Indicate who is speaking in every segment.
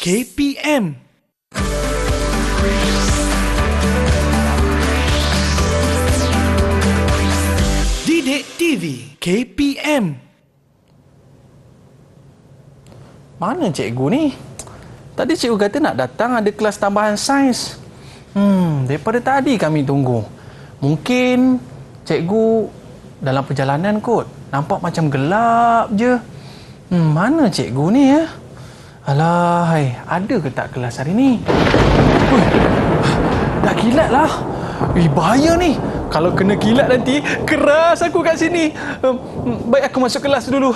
Speaker 1: KPM. Didik TV KPM.
Speaker 2: Mana cikgu ni? Tadi cikgu kata nak datang ada kelas tambahan sains. Daripada tadi kami tunggu. Mungkin cikgu dalam perjalanan kot. Nampak macam gelap je. Mana cikgu ni ya? Alah, ada ke tak kelas hari ni? Dah kilat lah. Bahaya ni. Kalau kena kilat nanti, keras aku kat sini. Baik aku masuk kelas dulu.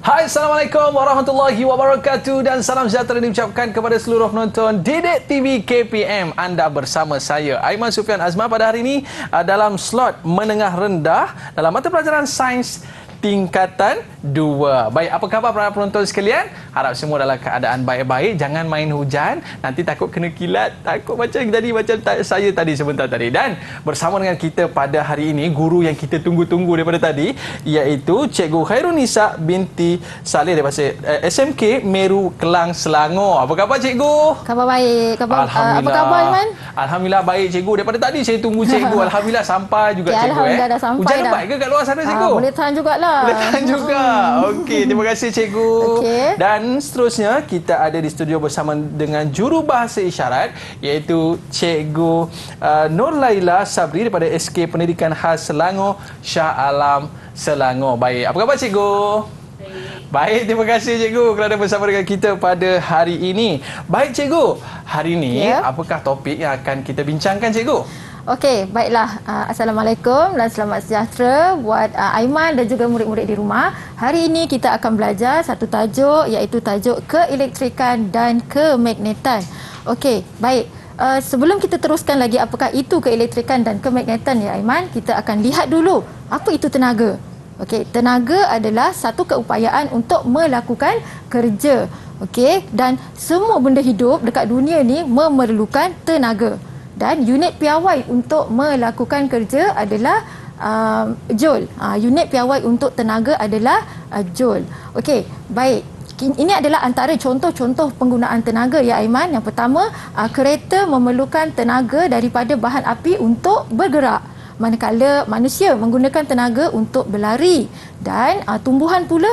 Speaker 2: Hai, Assalamualaikum warahmatullahi wabarakatuh dan salam sejahtera diucapkan kepada seluruh penonton Didik TV KPM. Anda bersama saya, Aiman Sufian Azman, pada hari ini dalam slot menengah rendah dalam mata pelajaran sains tingkatan 2. Baik, apa khabar para penonton sekalian? Harap semua dalam keadaan baik-baik. Jangan main hujan, nanti takut kena kilat. Takut macam saya tadi sebentar tadi. Dan bersama dengan kita pada hari ini, guru yang kita tunggu-tunggu daripada tadi, iaitu Cikgu Khairunisa binti Saleh daripada SMK Meru Kelang, Selangor. Apa khabar cikgu?
Speaker 3: Khabar baik.
Speaker 2: Alhamdulillah.
Speaker 3: Apa khabar Iman?
Speaker 2: Alhamdulillah baik cikgu. Daripada tadi saya tunggu cikgu. Alhamdulillah sampai juga cikgu.
Speaker 3: Alhamdulillah dah sampai.
Speaker 2: Hujan
Speaker 3: dah.
Speaker 2: lebat ke kat luar sana cikgu?
Speaker 3: Boleh tahan jugalah.
Speaker 2: Boleh tahan juga. Okey, terima kasih cikgu.
Speaker 3: Okey.
Speaker 2: Dan seterusnya kita ada di studio bersama dengan jurubahasa isyarat iaitu Cikgu Nur Laila Sabri daripada SK Pendidikan Khas Selangor, Shah Alam, Selangor. Baik, apa khabar cikgu? Baik, terima kasih cikgu kerana bersama dengan kita pada hari ini. Baik cikgu, hari ini apakah topik yang akan kita bincangkan cikgu?
Speaker 3: Okey, baiklah. Assalamualaikum dan selamat sejahtera buat Aiman dan juga murid-murid di rumah. Hari ini kita akan belajar satu tajuk iaitu tajuk keelektrikan dan kemagnetan. Okey, baik. Sebelum kita teruskan lagi apakah itu keelektrikan dan kemagnetan ya Aiman, kita akan lihat dulu apa itu tenaga. Okey, tenaga adalah satu keupayaan untuk melakukan kerja. Okey, dan semua benda hidup dekat dunia ni memerlukan tenaga. Dan unit piawai untuk melakukan kerja adalah joule. Unit piawai untuk tenaga adalah joule. Okey, baik. Ini adalah antara contoh-contoh penggunaan tenaga ya Aiman. Yang pertama, kereta memerlukan tenaga daripada bahan api untuk bergerak. Manakala manusia menggunakan tenaga untuk berlari dan tumbuhan pula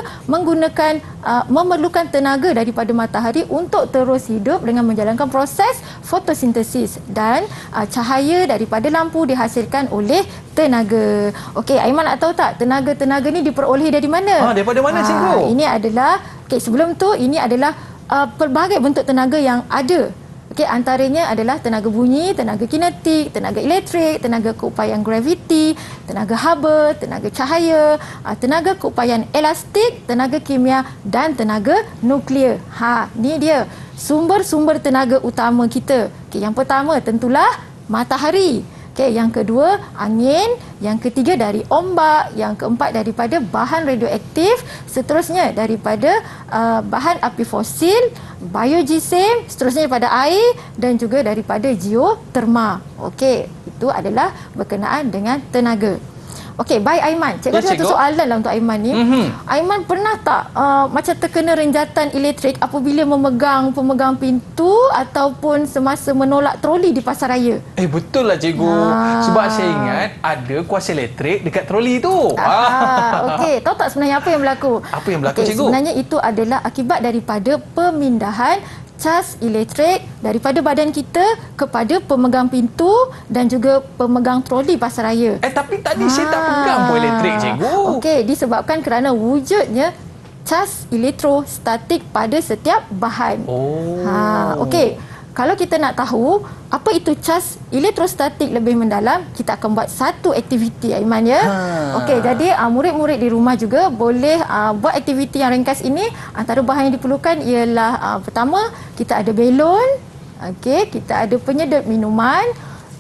Speaker 3: memerlukan tenaga daripada matahari untuk terus hidup dengan menjalankan proses fotosintesis dan cahaya daripada lampu dihasilkan oleh tenaga. Okey, Aiman nak tahu tak tenaga-tenaga ni diperoleh dari mana?
Speaker 2: Daripada mana cikgu?
Speaker 3: Ini adalah sebelum tu ini adalah pelbagai bentuk tenaga yang ada. Okey, antaranya adalah tenaga bunyi, tenaga kinetik, tenaga elektrik, tenaga keupayaan graviti, tenaga haba, tenaga cahaya, tenaga keupayaan elastik, tenaga kimia dan tenaga nuklear. Ni dia sumber-sumber tenaga utama kita. Okey, yang pertama tentulah matahari. Okey, yang kedua angin, yang ketiga dari ombak, yang keempat daripada bahan radioaktif, seterusnya daripada bahan api fosil, biogeosem, seterusnya daripada air dan juga daripada geoterma. Okey, itu adalah berkenaan dengan tenaga. Okey, baik Aiman. Cikgu ada satu soalan lah untuk Aiman ni. Aiman pernah tak macam terkena renjatan elektrik apabila pemegang pintu ataupun semasa menolak troli di pasaraya?
Speaker 2: Betul lah cikgu. Sebab saya ingat ada kuasa elektrik dekat troli tu.
Speaker 3: Okey, tahu tak sebenarnya apa yang berlaku?
Speaker 2: Apa yang berlaku cikgu?
Speaker 3: Sebenarnya itu adalah akibat daripada pemindahan cas elektrik daripada badan kita kepada pemegang pintu dan juga pemegang troli pasaraya.
Speaker 2: Tapi tadi saya tak pegang pun elektrik cikgu.
Speaker 3: Okey, disebabkan kerana wujudnya cas elektrostatik pada setiap bahan.
Speaker 2: Oh.
Speaker 3: Okey. kalau kita nak tahu apa itu cas elektrostatik lebih mendalam, kita akan buat satu aktiviti, Aiman, ya. Okey, jadi murid-murid di rumah juga boleh buat aktiviti yang ringkas ini. Antara bahan yang diperlukan ialah pertama, kita ada belon, okey, kita ada penyedut minuman,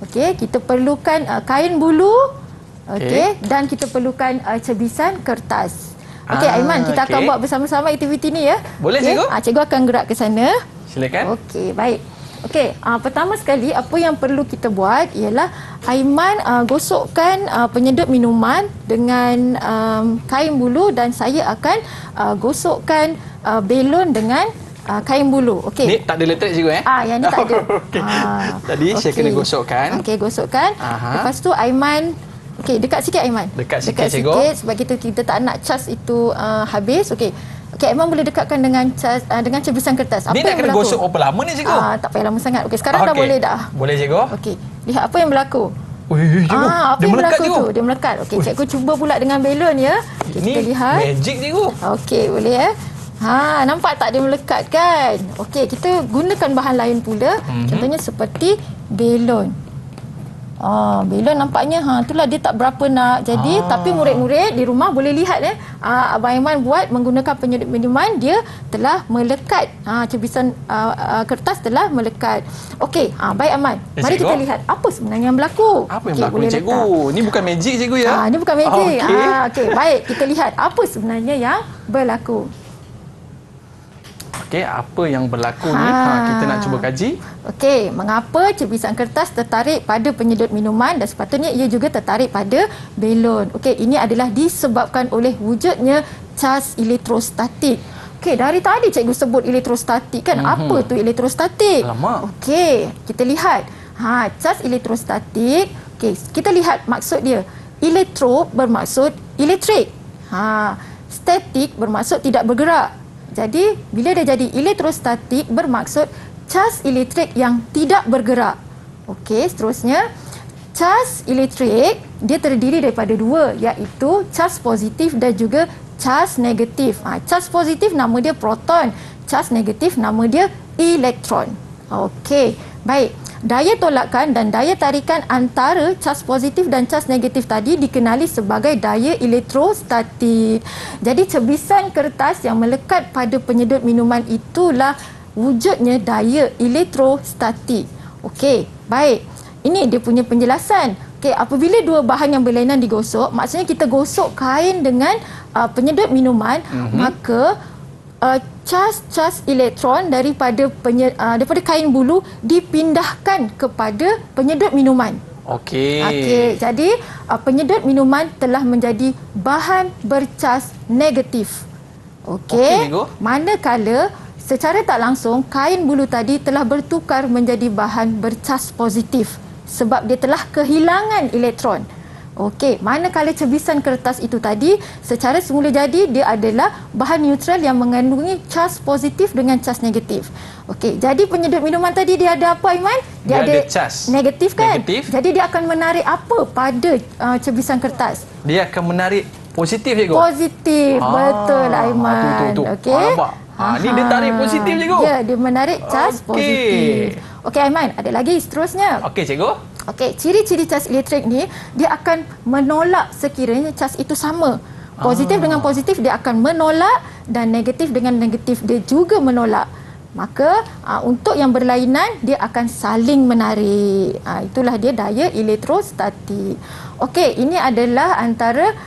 Speaker 3: okey, kita perlukan kain bulu, okey, dan kita perlukan cebisan kertas. Okey, Aiman, kita akan buat bersama-sama aktiviti ni, ya.
Speaker 2: Boleh, Cikgu?
Speaker 3: Cikgu akan gerak ke sana.
Speaker 2: Silakan.
Speaker 3: Okey, baik. Okey, pertama sekali apa yang perlu kita buat ialah Aiman gosokkan penyedut minuman dengan kain bulu, dan saya akan gosokkan belon dengan kain bulu. Okey.
Speaker 2: Ni tak ada elektrik, Cikgu,
Speaker 3: yang ni tak ada.
Speaker 2: Okey. Tadi saya kena gosokkan.
Speaker 3: Okey, gosokkan. Lepas tu Aiman, okey, dekat sikit, Aiman.
Speaker 2: Dekat sikit, Cikgu.
Speaker 3: Sikit sebab kita tak nak cas itu habis. Okey. Okey, Aiman boleh dekatkan dengan cas dengan cebisan kertas. Apa
Speaker 2: Ni
Speaker 3: yang
Speaker 2: nak kena
Speaker 3: berlaku?
Speaker 2: gosok berapa lama ni, Cikgu?
Speaker 3: Tak payah lama sangat. Okey, sekarang dah boleh dah.
Speaker 2: Boleh, Cikgu.
Speaker 3: Okey. Lihat apa yang berlaku.
Speaker 2: Cikgu.
Speaker 3: Apa
Speaker 2: Dia
Speaker 3: yang
Speaker 2: melekat,
Speaker 3: berlaku
Speaker 2: Cikgu.
Speaker 3: tu? Dia melekat. Okey, cikgu cuba pula dengan belon, ya. Okay,
Speaker 2: Ni
Speaker 3: kita lihat.
Speaker 2: magic, Cikgu.
Speaker 3: Okey, boleh, ya. Nampak tak dia melekat, kan? Okey, kita gunakan bahan lain pula. Contohnya seperti belon. Belon nampaknya itulah dia tak berapa nak jadi, tapi murid-murid di rumah boleh lihat, Abang Aiman buat menggunakan penyedut minuman, dia telah melekat. Cebisan kertas telah melekat. Okey, baik, Aman. Mari kita lihat apa sebenarnya yang berlaku.
Speaker 2: Apa yang
Speaker 3: Okey,
Speaker 2: berlaku ni,
Speaker 3: boleh
Speaker 2: Cikgu?
Speaker 3: letak.
Speaker 2: Ni bukan magic, Cikgu, ya?
Speaker 3: Ini bukan magic.
Speaker 2: Okey.
Speaker 3: Okey, baik, kita lihat apa sebenarnya yang berlaku.
Speaker 2: Okey, apa yang berlaku ni? Kita nak cuba kaji.
Speaker 3: Okey, mengapa cebisan kertas tertarik pada penyedut minuman dan sepatutnya ia juga tertarik pada belon? Okey, ini adalah disebabkan oleh wujudnya cas elektrostatik. Okey, dari tadi cikgu sebut elektrostatik, kan? Apa tu elektrostatik?
Speaker 2: Alamak.
Speaker 3: Okey, kita lihat. Cas elektrostatik. Okey, kita lihat maksud dia. Elektro bermaksud elektrik. Statik bermaksud tidak bergerak. Jadi, bila dia jadi elektrostatik bermaksud cas elektrik yang tidak bergerak. Okey, seterusnya, cas elektrik dia terdiri daripada dua, iaitu cas positif dan juga cas negatif. Cas positif nama dia proton, cas negatif nama dia elektron. Okey, baik. Daya tolakan dan daya tarikan antara cas positif dan cas negatif tadi dikenali sebagai daya elektrostatik. Jadi cebisan kertas yang melekat pada penyedut minuman itulah wujudnya daya elektrostatik. Okey, baik. Ini dia punya penjelasan. Okey, apabila dua bahan yang berlainan digosok, maksudnya kita gosok kain dengan penyedut minuman, maka cas-cas elektron daripada kain bulu dipindahkan kepada penyedut minuman. Okey, jadi penyedut minuman telah menjadi bahan bercas negatif. Okey, manakala secara tak langsung kain bulu tadi telah bertukar menjadi bahan bercas positif sebab dia telah kehilangan elektron. Okey, manakala cebisan kertas itu tadi secara semula jadi dia adalah bahan neutral yang mengandungi cas positif dengan cas negatif. Okey, jadi penyedut minuman tadi dia ada apa, Aiman?
Speaker 2: Dia ada cas
Speaker 3: negatif, kan?
Speaker 2: Negatif.
Speaker 3: Jadi dia akan menarik apa pada cebisan kertas?
Speaker 2: Dia akan menarik positif, Cikgu.
Speaker 3: Positif, betul, Aiman. Okey.
Speaker 2: Nampak? Ni dia tarik positif, Cikgu.
Speaker 3: Ya, dia menarik cas positif. Okey, Aiman, ada lagi seterusnya.
Speaker 2: Okey, Cikgu.
Speaker 3: Okey, ciri-ciri cas elektrik ni dia akan menolak sekiranya cas itu sama. Positif dengan positif dia akan menolak dan negatif dengan negatif dia juga menolak. Maka untuk yang berlainan dia akan saling menarik. Itulah dia daya elektrostatik. Okey, ini adalah antara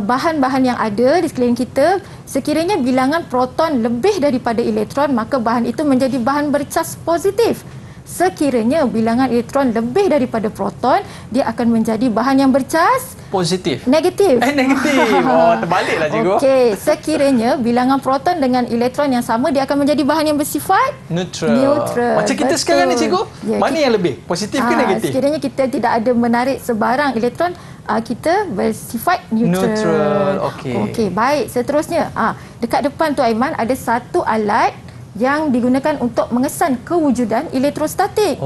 Speaker 3: bahan-bahan yang ada di sekeliling kita. Sekiranya bilangan proton lebih daripada elektron, maka bahan itu menjadi bahan bercas positif. Sekiranya bilangan elektron lebih daripada proton, dia akan menjadi bahan yang bercas
Speaker 2: positif.
Speaker 3: Negatif.
Speaker 2: Negatif. Terbaliklah, Cikgu.
Speaker 3: Okey, sekiranya bilangan proton dengan elektron yang sama, dia akan menjadi bahan yang bersifat neutral.
Speaker 2: Macam kita sekarang ni, Cikgu. Mana yang lebih? Positif ke negatif?
Speaker 3: Sekiranya kita tidak ada menarik sebarang elektron, kita bersifat neutral. Okey, baik. Seterusnya, dekat depan tu, Aiman, ada satu alat yang digunakan untuk mengesan kewujudan elektrostatik.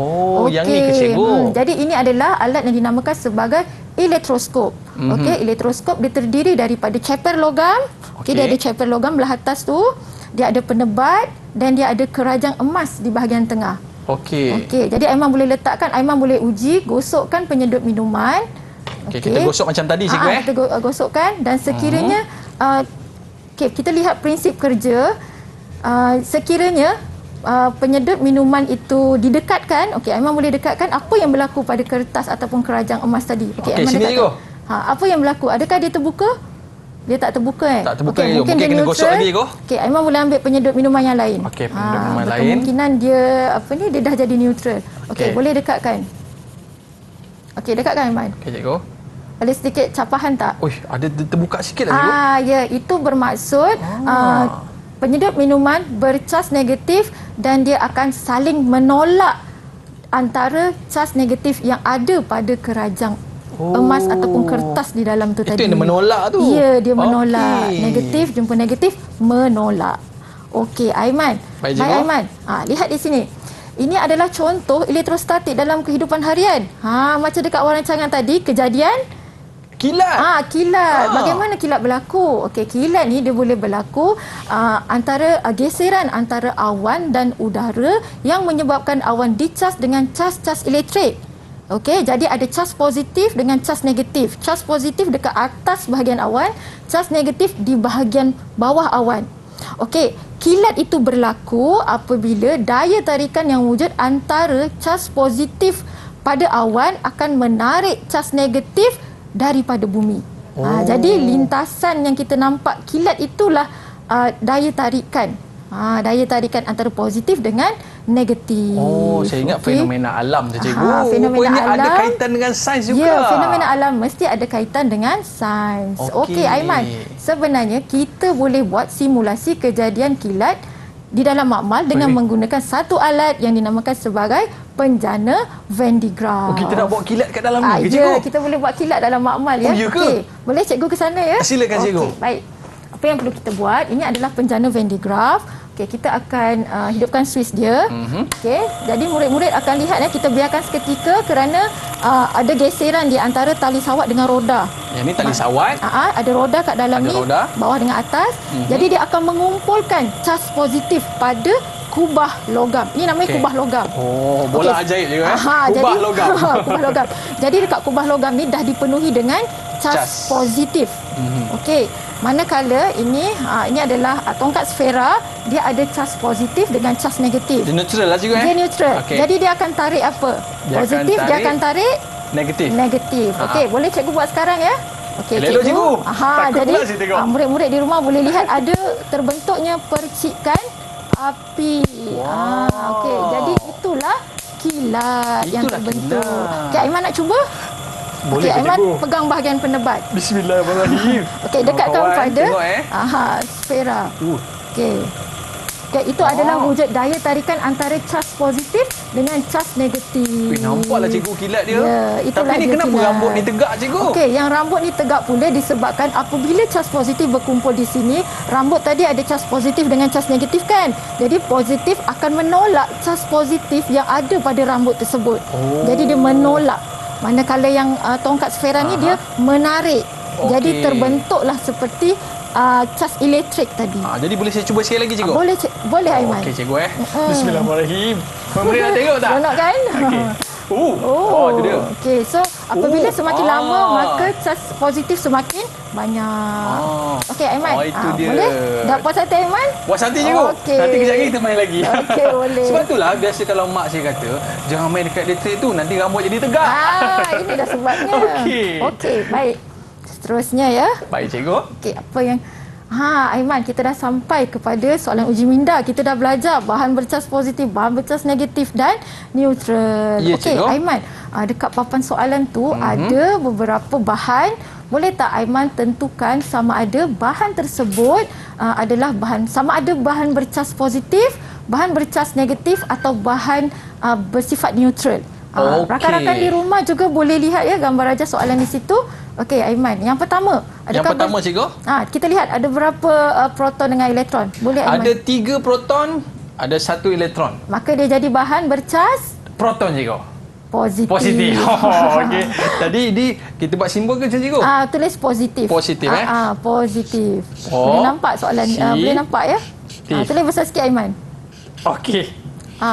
Speaker 2: Yang ni ke, Cikgu?
Speaker 3: Jadi ini adalah alat yang dinamakan sebagai elektroskop. Okey, elektroskop dia terdiri daripada ceper logam. Okey, dia ada ceper logam belah atas tu. Dia ada penebat dan dia ada kerajang emas di bahagian tengah.
Speaker 2: Okey.
Speaker 3: Okey, jadi Aiman boleh letakkan, Aiman boleh uji gosokkan penyedut minuman.
Speaker 2: Okey, kita gosok macam tadi cikgu
Speaker 3: Kita gosokkan dan sekiranya kita lihat prinsip kerja. Sekiranya penyedut minuman itu didekatkan, okey, Aiman boleh dekatkan apa yang berlaku pada kertas ataupun kerajang emas tadi.
Speaker 2: Okey,
Speaker 3: Aiman
Speaker 2: sini cikgu.
Speaker 3: apa yang berlaku? Adakah dia terbuka? Dia tak terbuka
Speaker 2: Tak terbuka,
Speaker 3: Okey,
Speaker 2: mungkin
Speaker 3: dia
Speaker 2: kena gosok
Speaker 3: neutral.
Speaker 2: lagi cikgu.
Speaker 3: Okey, Aiman boleh ambil penyedut minuman yang lain.
Speaker 2: Okey, penyedut minuman lain.
Speaker 3: Kemungkinan dia dia dah jadi neutral. Okey,
Speaker 2: Okey.
Speaker 3: boleh dekatkan. Okey, dekatkan Aiman.
Speaker 2: Okey cikgu.
Speaker 3: Ada sedikit capahan tak?
Speaker 2: Uish, ada terbuka sikit lah cikgu.
Speaker 3: Ya, itu bermaksud penyedut minuman bercas negatif dan dia akan saling menolak antara cas negatif yang ada pada kerajang emas ataupun kertas di dalam tu tadi.
Speaker 2: Itu yang dia menolak tu?
Speaker 3: Ya, dia menolak.
Speaker 2: Okey.
Speaker 3: Negatif jumpa negatif, menolak. Okey, Aiman.
Speaker 2: Baik, cikgu.
Speaker 3: Aiman. Lihat di sini. Ini adalah contoh elektrostatik dalam kehidupan harian. Macam dekat rancangan tadi, kejadian
Speaker 2: Kilat.
Speaker 3: kilat. Bagaimana kilat berlaku? Okey, kilat ni dia boleh berlaku antara geseran antara awan dan udara yang menyebabkan awan dicas dengan cas-cas elektrik. Okey, jadi ada cas positif dengan cas negatif. Cas positif dekat atas bahagian awan, cas negatif di bahagian bawah awan. Okey, kilat itu berlaku apabila daya tarikan yang wujud antara cas positif pada awan akan menarik cas negatif daripada bumi. Jadi lintasan yang kita nampak kilat itulah daya tarikan. Daya tarikan antara positif dengan negatif.
Speaker 2: Saya ingat fenomena alam tu cikgu.
Speaker 3: Fenomena
Speaker 2: Rupanya
Speaker 3: alam
Speaker 2: ada kaitan dengan sains juga.
Speaker 3: Ya, fenomena alam mesti ada kaitan dengan sains.
Speaker 2: Okey.
Speaker 3: Okey, Aiman. Sebenarnya kita boleh buat simulasi kejadian kilat di dalam makmal dengan menggunakan satu alat yang dinamakan sebagai penjana Van de Graaff.
Speaker 2: Kita nak buat kilat kat dalam ni ke cikgu?
Speaker 3: Ya, kita boleh buat kilat dalam makmal ya.
Speaker 2: Ya ke?
Speaker 3: Okey, boleh cikgu ke sana ya?
Speaker 2: Silakan cikgu.
Speaker 3: Okey, baik. Apa yang perlu kita buat? Ini adalah penjana Van de Graaff. Okey, kita akan hidupkan switch dia. Okey, jadi murid-murid akan lihat kita biarkan seketika kerana ada geseran di antara tali sawat dengan roda.
Speaker 2: Yang ni tali sawat.
Speaker 3: Ada roda kat dalam
Speaker 2: Ada
Speaker 3: ni,
Speaker 2: roda.
Speaker 3: bawah dengan atas. Jadi dia akan mengumpulkan cas positif pada kubah logam. Ini namanya kubah logam.
Speaker 2: Bola ajaib je kubah logam.
Speaker 3: Kubah logam. Jadi dekat kubah logam ni dah dipenuhi dengan cas positif. Okey. Manakala ini adalah tongkat sfera, dia ada cas positif dengan cas negatif.
Speaker 2: Dia neutral lah cikgu
Speaker 3: Dia neutral.
Speaker 2: Okey.
Speaker 3: Jadi dia akan tarik apa? Positif, dia akan tarik
Speaker 2: negatif.
Speaker 3: negatif. Okey, boleh cikgu buat sekarang ya? Okey,
Speaker 2: Elok, cikgu. Takut
Speaker 3: jadi
Speaker 2: pula saya tengok.
Speaker 3: murid-murid di rumah boleh lihat ada terbentuknya percikan api. Okey, jadi itulah kilat yang
Speaker 2: Itulah
Speaker 3: terbentuk.
Speaker 2: kilat.
Speaker 3: Okey, Aiman nak cuba?
Speaker 2: Boleh
Speaker 3: Okey,
Speaker 2: ke,
Speaker 3: Aiman
Speaker 2: cikgu?
Speaker 3: pegang bahagian penebat.
Speaker 2: Bismillahirrahmanirrahim.
Speaker 3: Okey, dekatkan
Speaker 2: Kawan-kawan,
Speaker 3: pada
Speaker 2: tengok
Speaker 3: sfera. Okey. Okey, itu adalah wujud daya tarikan antara cas positif dengan cas negatif.
Speaker 2: Nampaklah cikgu kilat dia.
Speaker 3: Ya, itulah
Speaker 2: Tapi ni
Speaker 3: dia
Speaker 2: kenapa
Speaker 3: kilat.
Speaker 2: rambut ni tegak cikgu?
Speaker 3: Okey, yang rambut ni tegak pula disebabkan apabila cas positif berkumpul di sini, rambut tadi ada cas positif dengan cas negatif kan? Jadi positif akan menolak cas positif yang ada pada rambut tersebut. Jadi dia menolak. Manakala yang tongkat sfera ni dia menarik. Jadi
Speaker 2: Okey.
Speaker 3: terbentuklah seperti cas elektrik tadi.
Speaker 2: Jadi boleh saya cuba sekali lagi cikgu?
Speaker 3: Boleh Aiman.
Speaker 2: Okey cikgu Bismillahirrahmanirrahim. Murid nak tengok tak?
Speaker 3: Seronok kan?
Speaker 2: Okey. Itu dia.
Speaker 3: Okey, so apabila semakin lama maka cas positif semakin banyak. Okey, Aiman.
Speaker 2: Itu dia.
Speaker 3: Boleh? Dah puas hati Aiman?
Speaker 2: Puas hati cikgu.
Speaker 3: Okey.
Speaker 2: Nanti kejap lagi kita main lagi.
Speaker 3: Okey, boleh.
Speaker 2: Sebab itulah biasa kalau mak saya kata, jangan main dekat elektrik tu, nanti rambut jadi tegak.
Speaker 3: Ini dah sebabnya. Okey, baik. Seterusnya ya.
Speaker 2: Baik cikgu.
Speaker 3: Okey, apa yang Aiman, kita dah sampai kepada soalan uji minda. Kita dah belajar bahan bercas positif, bahan bercas negatif dan neutral.
Speaker 2: Ya,
Speaker 3: Okey,
Speaker 2: cikgu.
Speaker 3: Aiman, dekat papan soalan tu ada beberapa bahan. Boleh tak Aiman tentukan sama ada bahan tersebut adalah sama ada bahan bercas positif, bahan bercas negatif atau bahan bersifat neutral.
Speaker 2: Okey.
Speaker 3: Rakan-rakan di rumah juga boleh lihat ya gambar raja soalan di situ. Okey, Aiman. Yang pertama,
Speaker 2: Yang pertama cikgu.
Speaker 3: kita lihat ada berapa proton dengan elektron. Boleh Aiman?
Speaker 2: Ada 3 proton, ada 1 elektron.
Speaker 3: Maka dia jadi bahan bercas
Speaker 2: Proton cikgu.
Speaker 3: positif.
Speaker 2: Positif. Okey. Tadi kita buat simbol ke macam cikgu?
Speaker 3: Tulis positif.
Speaker 2: Positif,
Speaker 3: positif.
Speaker 2: Oh,
Speaker 3: Boleh nampak soalan?
Speaker 2: si.
Speaker 3: Boleh nampak ya?
Speaker 2: Tif.
Speaker 3: Tulis besar sikit Aiman.
Speaker 2: Okey.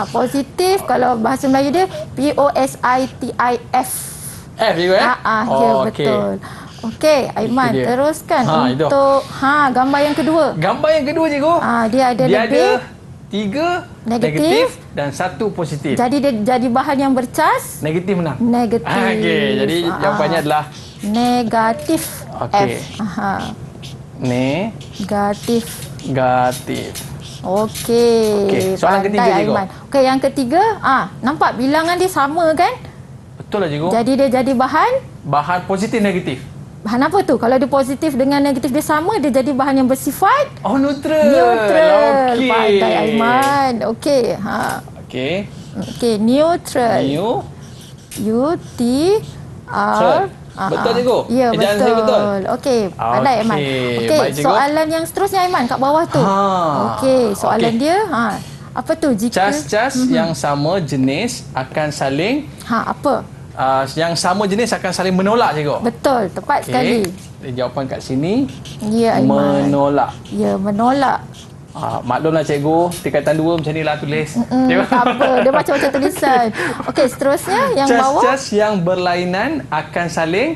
Speaker 3: Positif kalau bahasa Melayu dia POSITIF.
Speaker 2: F juga
Speaker 3: Ya
Speaker 2: okey.
Speaker 3: betul. Okey, Aiman
Speaker 2: Itu dia.
Speaker 3: teruskan
Speaker 2: Itu.
Speaker 3: untuk gambar yang kedua.
Speaker 2: Gambar yang kedua cikgu.
Speaker 3: Dia ada
Speaker 2: Dia
Speaker 3: lebih
Speaker 2: ada 3
Speaker 3: negatif
Speaker 2: negatif dan 1 positif.
Speaker 3: jadi dia jadi bahan yang bercas.
Speaker 2: Negatif menang.
Speaker 3: Negatif.
Speaker 2: Okey, jadi jawapannya adalah
Speaker 3: negatif.
Speaker 2: Okey.
Speaker 3: F.
Speaker 2: Negatif.
Speaker 3: Okey.
Speaker 2: Soalan
Speaker 3: Pandai,
Speaker 2: ketiga, cikgu.
Speaker 3: Aiman. Okey, yang ketiga, nampak bilangan dia sama kan?
Speaker 2: Betul lah cikgu.
Speaker 3: Jadi dia jadi bahan
Speaker 2: Positif negatif.
Speaker 3: bahan apa tu? Kalau dia positif dengan negatif dia sama, dia jadi bahan yang bersifat
Speaker 2: Neutral.
Speaker 3: neutral.
Speaker 2: Okey.
Speaker 3: Pandai Aiman. Okey.
Speaker 2: Okey.
Speaker 3: Okey, neutral. U T R.
Speaker 2: Betul cikgu?
Speaker 3: Ya,
Speaker 2: Ejaan saya betul?
Speaker 3: Okey, pandai Aiman. Okey,
Speaker 2: Baik, cikgu.
Speaker 3: soalan yang seterusnya Aiman kat bawah tu. Okey, soalan dia apa tu jika
Speaker 2: Cas-cas yang sama jenis akan saling
Speaker 3: apa?
Speaker 2: yang sama jenis akan saling menolak cikgu.
Speaker 3: Betul, tepat sekali.
Speaker 2: Jawapan kat sini
Speaker 3: Ya, Aiman.
Speaker 2: menolak.
Speaker 3: Ya, menolak.
Speaker 2: Maklumlah cikgu, tingkatan 2 macam nilah tulis.
Speaker 3: Tak apa, dia macam-macam tulisan. Okey, seterusnya yang bawah.
Speaker 2: Cas-cas yang berlainan akan saling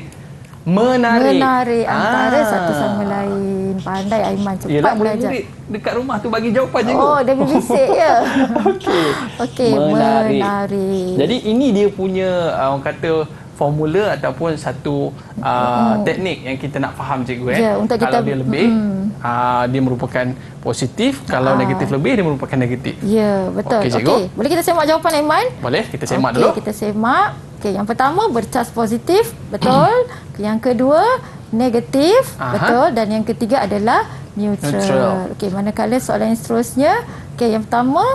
Speaker 2: menarik.
Speaker 3: Menarik antara satu sama lain. Pandai Aiman, cepat
Speaker 2: Yelah,
Speaker 3: belajar.
Speaker 2: murid dekat rumah tu bagi jawapan cikgu.
Speaker 3: Oh, dia berbisik ya. Okey,
Speaker 2: Menarik.
Speaker 3: menarik.
Speaker 2: Jadi ini dia punya orang kata formula ataupun satu teknik yang kita nak faham cikgu.
Speaker 3: Ya, untuk
Speaker 2: kalau
Speaker 3: kita-
Speaker 2: dia lebih, dia merupakan positif. Kalau negatif lebih, dia merupakan negatif.
Speaker 3: Ya, betul.
Speaker 2: Okey, cikgu.
Speaker 3: Okey, boleh kita semak jawapan Aiman?
Speaker 2: Boleh? Kita semak
Speaker 3: Okey,
Speaker 2: dulu.
Speaker 3: kita semak. Okey, yang pertama bercas positif, betul. Yang kedua negatif, betul. Dan yang ketiga adalah neutral.
Speaker 2: Neutral.
Speaker 3: Okey, manakala soalan yang seterusnya, okey, yang pertama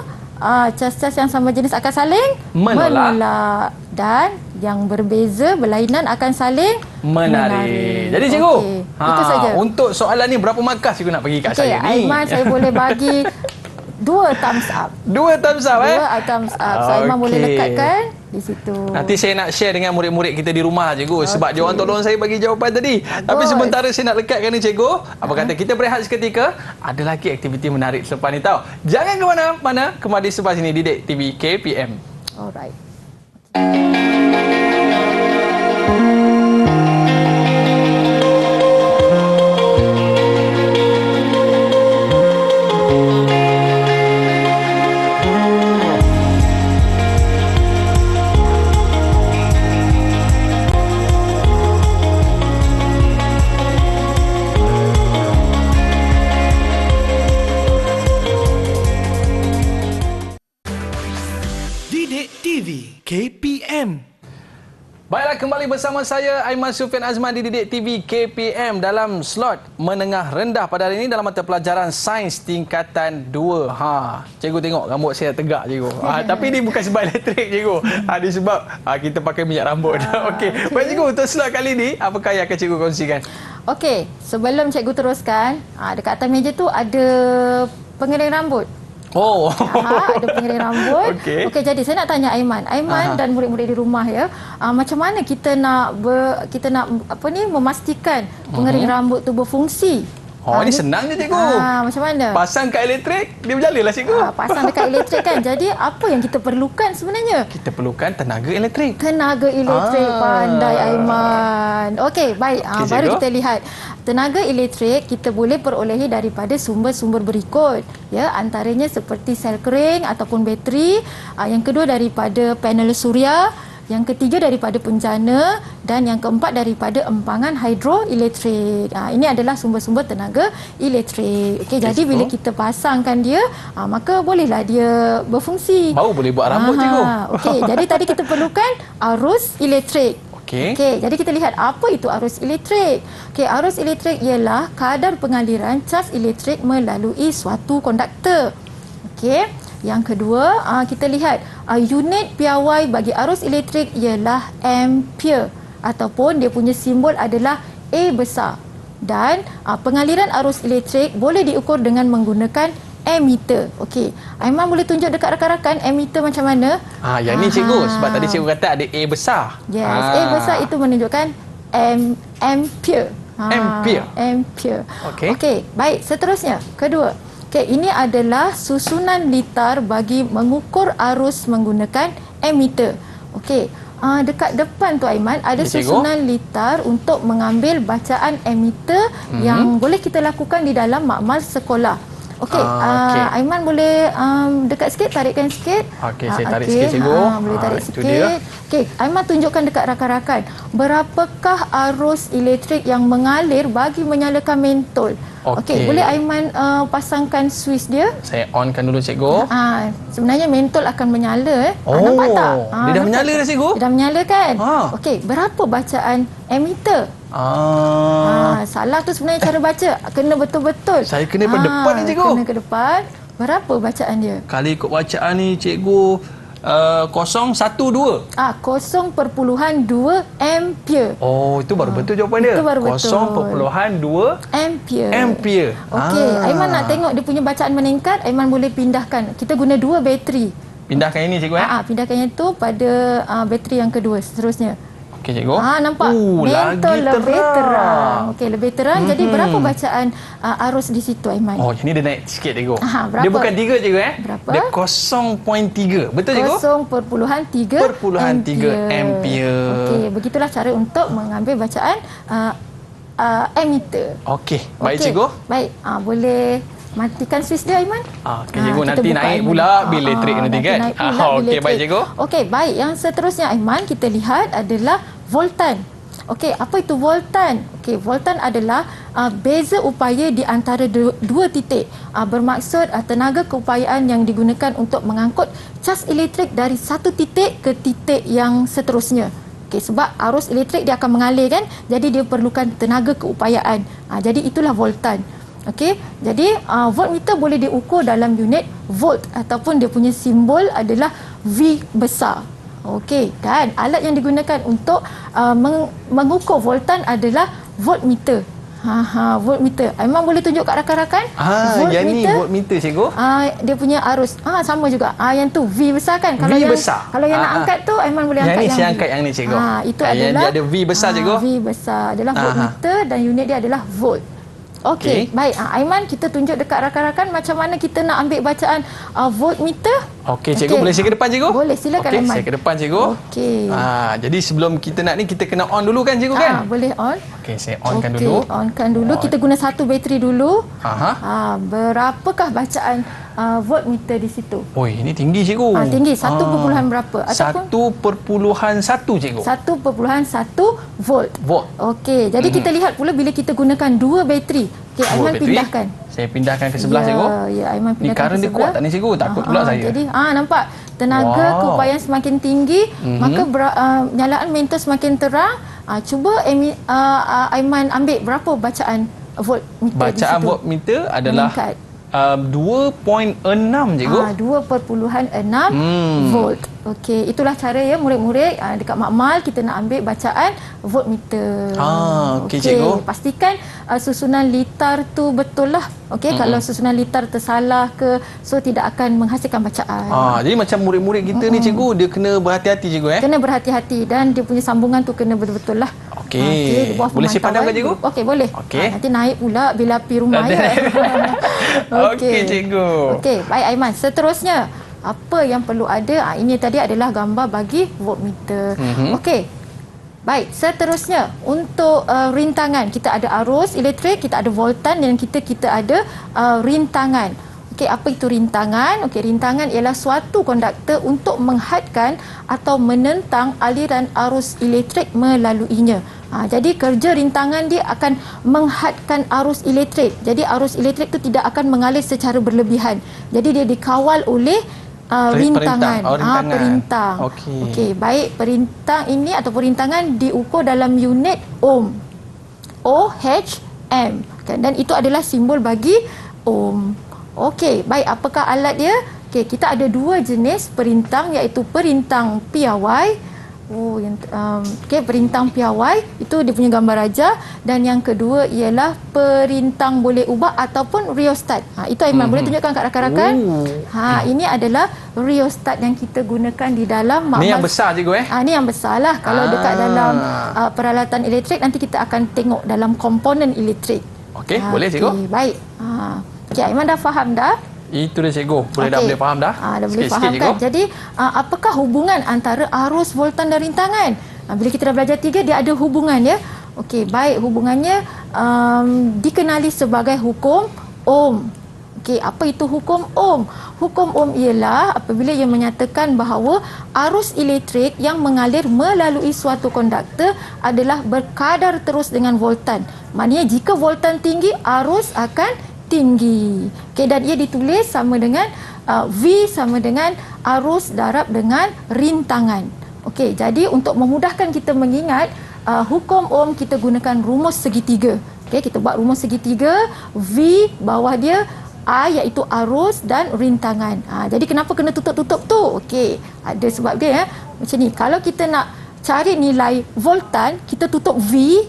Speaker 3: cas-cas yang sama jenis akan saling
Speaker 2: Menolak.
Speaker 3: dan yang berbeza berlainan akan saling
Speaker 2: Menarik. Jadi cikgu,
Speaker 3: Okey, itu saja.
Speaker 2: untuk soalan ni berapa markah cikgu nak bagi kat
Speaker 3: Okey,
Speaker 2: saya ni?
Speaker 3: Aiman saya boleh bagi 2 thumbs up.
Speaker 2: 2 thumbs up
Speaker 3: 2 thumbs up. So Aiman boleh
Speaker 2: Okey.
Speaker 3: lekatkan di situ.
Speaker 2: Nanti saya nak share dengan murid-murid kita di rumah cikgu sebab dia orang tolong saya bagi jawapan tadi. Tapi sementara saya nak lekatkan ni cikgu, apa kata kita berehat seketika, ada lagi aktiviti menarik selepas ni tau. Jangan ke mana-mana, kembali selepas ini Didik TV KPM.
Speaker 3: Alright.
Speaker 1: Didik TV KPM.
Speaker 2: Baiklah, kembali bersama saya Aiman Sufian Azman di Didik TV KPM dalam slot menengah rendah pada hari ini dalam mata pelajaran sains tingkatan 2. Cikgu tengok rambut saya tegak cikgu. Tapi ni bukan sebab elektrik cikgu. Dia sebab kita pakai minyak rambut. Okey. Baik cikgu, untuk slot kali ni apakah yang akan cikgu kongsikan?
Speaker 3: Okey, sebelum cikgu teruskan, dekat atas meja tu ada pengering rambut.
Speaker 2: Oh.
Speaker 3: Ada pengering rambut.
Speaker 2: Okey.
Speaker 3: Okey, jadi saya nak tanya Aiman dan murid-murid di rumah ya. Macam mana kita nak memastikan pengering rambut tu berfungsi?
Speaker 2: Ini senang je cikgu.
Speaker 3: Macam mana?
Speaker 2: Pasang kat elektrik, dia berjala lah cikgu.
Speaker 3: Pasang dekat elektrik kan. Jadi apa yang kita perlukan sebenarnya?
Speaker 2: Kita perlukan tenaga elektrik.
Speaker 3: Tenaga elektrik. Pandai Aiman. Okey, baik.
Speaker 2: Okey,
Speaker 3: Baru
Speaker 2: cikgu.
Speaker 3: kita lihat. Tenaga elektrik kita boleh perolehi daripada sumber-sumber berikut. Ya, antaranya seperti sel kering ataupun bateri. Yang kedua daripada panel suria. Yang ketiga daripada penjana dan yang keempat daripada empangan hidroelektrik. Ini adalah sumber-sumber tenaga elektrik. Okey, jadi bila kita pasangkan dia, maka bolehlah dia berfungsi.
Speaker 2: Baru boleh buat rambut cikgu.
Speaker 3: Okey, jadi tadi kita perlukan arus elektrik.
Speaker 2: Okey.
Speaker 3: Okey, jadi kita lihat apa itu arus elektrik. Okey, arus elektrik ialah kadar pengaliran cas elektrik melalui suatu konduktor. Okey. Yang kedua, kita lihat unit piawai bagi arus elektrik ialah ampere ataupun dia punya simbol adalah A besar. Dan pengaliran arus elektrik boleh diukur dengan menggunakan ammeter. Okey. Aiman boleh tunjuk dekat rakan-rakan ammeter macam mana?
Speaker 2: Yang ni cikgu sebab tadi cikgu kata ada A besar.
Speaker 3: Yes, A besar itu menunjukkan ampere.
Speaker 2: Ampere.
Speaker 3: Ampere.
Speaker 2: Okey.
Speaker 3: Okey, baik. Seterusnya, kedua. Okey, ini adalah susunan litar bagi mengukur arus menggunakan ammeter. Okey, dekat depan tu Aiman ada susunan litar untuk mengambil bacaan ammeter yang boleh kita lakukan di dalam makmal sekolah. Okey, Aiman boleh dekat sikit, tarikkan sikit.
Speaker 2: Okey, saya tarik sikit cikgu.
Speaker 3: Boleh tarik sikit. Okey, Aiman tunjukkan dekat rakan-rakan berapakah arus elektrik yang mengalir bagi menyalakan mentol. Okey, boleh Aiman pasangkan switch dia?
Speaker 2: Saya onkan dulu cikgu.
Speaker 3: Sebenarnya mentol akan menyala.
Speaker 2: Oh,
Speaker 3: nampak tak?
Speaker 2: Dia dah menyala dah cikgu?
Speaker 3: Dia dah menyala kan? Okey, berapa bacaan ammeter? Salah tu sebenarnya cara baca. Kena betul-betul.
Speaker 2: Saya kena pada depan ni cikgu.
Speaker 3: Kena ke depan. Berapa bacaan dia?
Speaker 2: Kalau ikut bacaan ni cikgu 0.12.
Speaker 3: 0.2 ampere.
Speaker 2: Oh, itu baru betul jawapan dia.
Speaker 3: Itu baru betul.
Speaker 2: 0.2 ampere.
Speaker 3: Okey, Aiman nak tengok dia punya bacaan meningkat, Aiman boleh pindahkan. Kita guna 2 bateri.
Speaker 2: Pindahkan ini cikgu
Speaker 3: Pindahkan yang tu pada bateri yang kedua seterusnya.
Speaker 2: Okey cikgu.
Speaker 3: Nampak? Mentol lebih terang. Okey, lebih terang. Jadi berapa bacaan arus di situ Aiman?
Speaker 2: Oh, ini dia naik sikit cikgu.
Speaker 3: Berapa?
Speaker 2: Dia bukan 3 cikgu
Speaker 3: Berapa?
Speaker 2: Dia 0.3. Betul cikgu?
Speaker 3: 0.3
Speaker 2: ampere.
Speaker 3: Okey, begitulah cara untuk mengambil bacaan ammeter.
Speaker 2: Okey, baik cikgu.
Speaker 3: Baik, boleh matikan switch dia Aiman.
Speaker 2: Okey cikgu, nanti naik pula bil elektrik nanti kan. Okey, baik cikgu.
Speaker 3: Okey, baik. Yang seterusnya Aiman kita lihat adalah voltan. Okey, apa itu voltan? Okey, voltan adalah beza upaya di antara dua titik. Bermaksud tenaga keupayaan yang digunakan untuk mengangkut cas elektrik dari satu titik ke titik yang seterusnya. Okey, sebab arus elektrik dia akan mengalir kan, jadi dia perlukan tenaga keupayaan. Jadi itulah voltan. Okey, jadi voltmeter boleh diukur dalam unit volt ataupun dia punya simbol adalah V besar. Okey, dan alat yang digunakan untuk mengukur voltan adalah voltmeter. Voltmeter. Aiman boleh tunjuk kat rakan-rakan?
Speaker 2: Yang ni voltmeter cikgu.
Speaker 3: Dia punya arus. Sama juga. Yang tu V besar kan? Kalau
Speaker 2: V
Speaker 3: yang
Speaker 2: besar.
Speaker 3: Kalau yang nak angkat tu Aiman boleh angkat
Speaker 2: yang ni. Saya angkat yang ni cikgu.
Speaker 3: Itu adalah
Speaker 2: dia ada V besar cikgu.
Speaker 3: V besar adalah voltmeter dan unit dia adalah volt. Okey, baik. Aiman, kita tunjuk dekat rakan-rakan macam mana kita nak ambil bacaan voltmeter.
Speaker 2: Okey, cikgu boleh saya ke depan cikgu?
Speaker 3: Boleh, silakan Aiman.
Speaker 2: Okey, saya ke depan cikgu.
Speaker 3: Okey.
Speaker 2: Jadi sebelum kita nak ni kita kena on dulu kan cikgu kan?
Speaker 3: Boleh on.
Speaker 2: Okey, saya onkan dulu.
Speaker 3: Onkan dulu. Kita guna satu bateri dulu. Berapakah bacaan voltmeter di situ?
Speaker 2: Oh, ini tinggi cikgu.
Speaker 3: Tinggi. 1 perpuluhan berapa?
Speaker 2: 1.1 cikgu.
Speaker 3: 1.1 volt. Okey, jadi kita lihat pula bila kita gunakan 2 bateri. Okey, Aiman pindahkan.
Speaker 2: Saya pindahkan ke sebelah cikgu.
Speaker 3: Ya, Aiman pindahkan
Speaker 2: current
Speaker 3: ke
Speaker 2: dia kuat tak ni cikgu? Takut pula saya.
Speaker 3: Jadi nampak tenaga keupayaan semakin tinggi, maka nyalaan mentol semakin terang. Cuba Aiman ambil berapa bacaan voltmeter di situ.
Speaker 2: Bacaan voltmeter adalah 2.6 cikgu.
Speaker 3: 2.6 volt. Okey, itulah cara ya murid-murid dekat makmal kita nak ambil bacaan voltmeter.
Speaker 2: Okey cikgu.
Speaker 3: Pastikan susunan litar tu betul lah. Okey, kalau susunan litar tersalah ke, so tidak akan menghasilkan bacaan.
Speaker 2: Jadi macam murid-murid kita ni cikgu, dia kena berhati-hati cikgu
Speaker 3: Kena berhati-hati dan dia punya sambungan tu kena betul-betul lah.
Speaker 2: Okey. Boleh saya pandangkan cikgu?
Speaker 3: Okey, boleh. Nanti naik pula bila api rumah ya.
Speaker 2: Okey cikgu.
Speaker 3: Okey, baik Aiman. Seterusnya, apa yang perlu ada? Ini tadi adalah gambar bagi voltmeter. Okey. Baik, seterusnya untuk rintangan, kita ada arus elektrik, kita ada voltan dan kita ada rintangan. Okey, apa itu rintangan? Okey, rintangan ialah suatu konduktor untuk menghadkan atau menentang aliran arus elektrik melaluinya. Jadi kerja rintangan dia akan menghadkan arus elektrik. Jadi arus elektrik itu tidak akan mengalir secara berlebihan. Jadi dia dikawal oleh rintangan. Perintang. Okey, baik, perintang ini atau rintangan diukur dalam unit ohm. OHM. Dan itu adalah simbol bagi ohm. Okey, baik, apakah alat dia? Okey, kita ada 2 jenis perintang iaitu perintang piawai. Perintang piawai itu dia punya gambar raja, dan yang kedua ialah perintang boleh ubah ataupun rheostat. Itu Aiman boleh tunjukkan kat rakan-rakan. Ini adalah rheostat yang kita gunakan di dalam makmal.
Speaker 2: Ni yang besar cikgu
Speaker 3: Ni yang besarlah. Kalau dekat dalam peralatan elektrik nanti kita akan tengok dalam komponen elektrik.
Speaker 2: Okey, boleh cikgu.
Speaker 3: Baik. Okey, Aiman dah faham dah?
Speaker 2: Itu dia cikgu. Dah boleh faham dah?
Speaker 3: Dah boleh
Speaker 2: Sikit-sikit,
Speaker 3: faham kan?
Speaker 2: cikgu.
Speaker 3: Jadi, apakah hubungan antara arus, voltan dan rintangan? Bila kita dah belajar 3, dia ada hubungan ya. Okey, baik. Hubungannya dikenali sebagai hukum Ohm. Okey, apa itu hukum Ohm? Hukum Ohm ialah apabila ia menyatakan bahawa arus elektrik yang mengalir melalui suatu konduktor adalah berkadar terus dengan voltan. Maknanya jika voltan tinggi, arus akan tinggi. Okey, dan ia ditulis sama dengan V sama dengan arus darab dengan rintangan. Okey, jadi untuk memudahkan kita mengingat hukum Ohm, kita gunakan rumus segitiga. Okey, kita buat rumus segitiga. V bawah dia I iaitu arus dan rintangan. Jadi kenapa kena tutup-tutup tu? Okey, ada sebab dia ya. Macam ni, kalau kita nak cari nilai voltan, kita tutup V.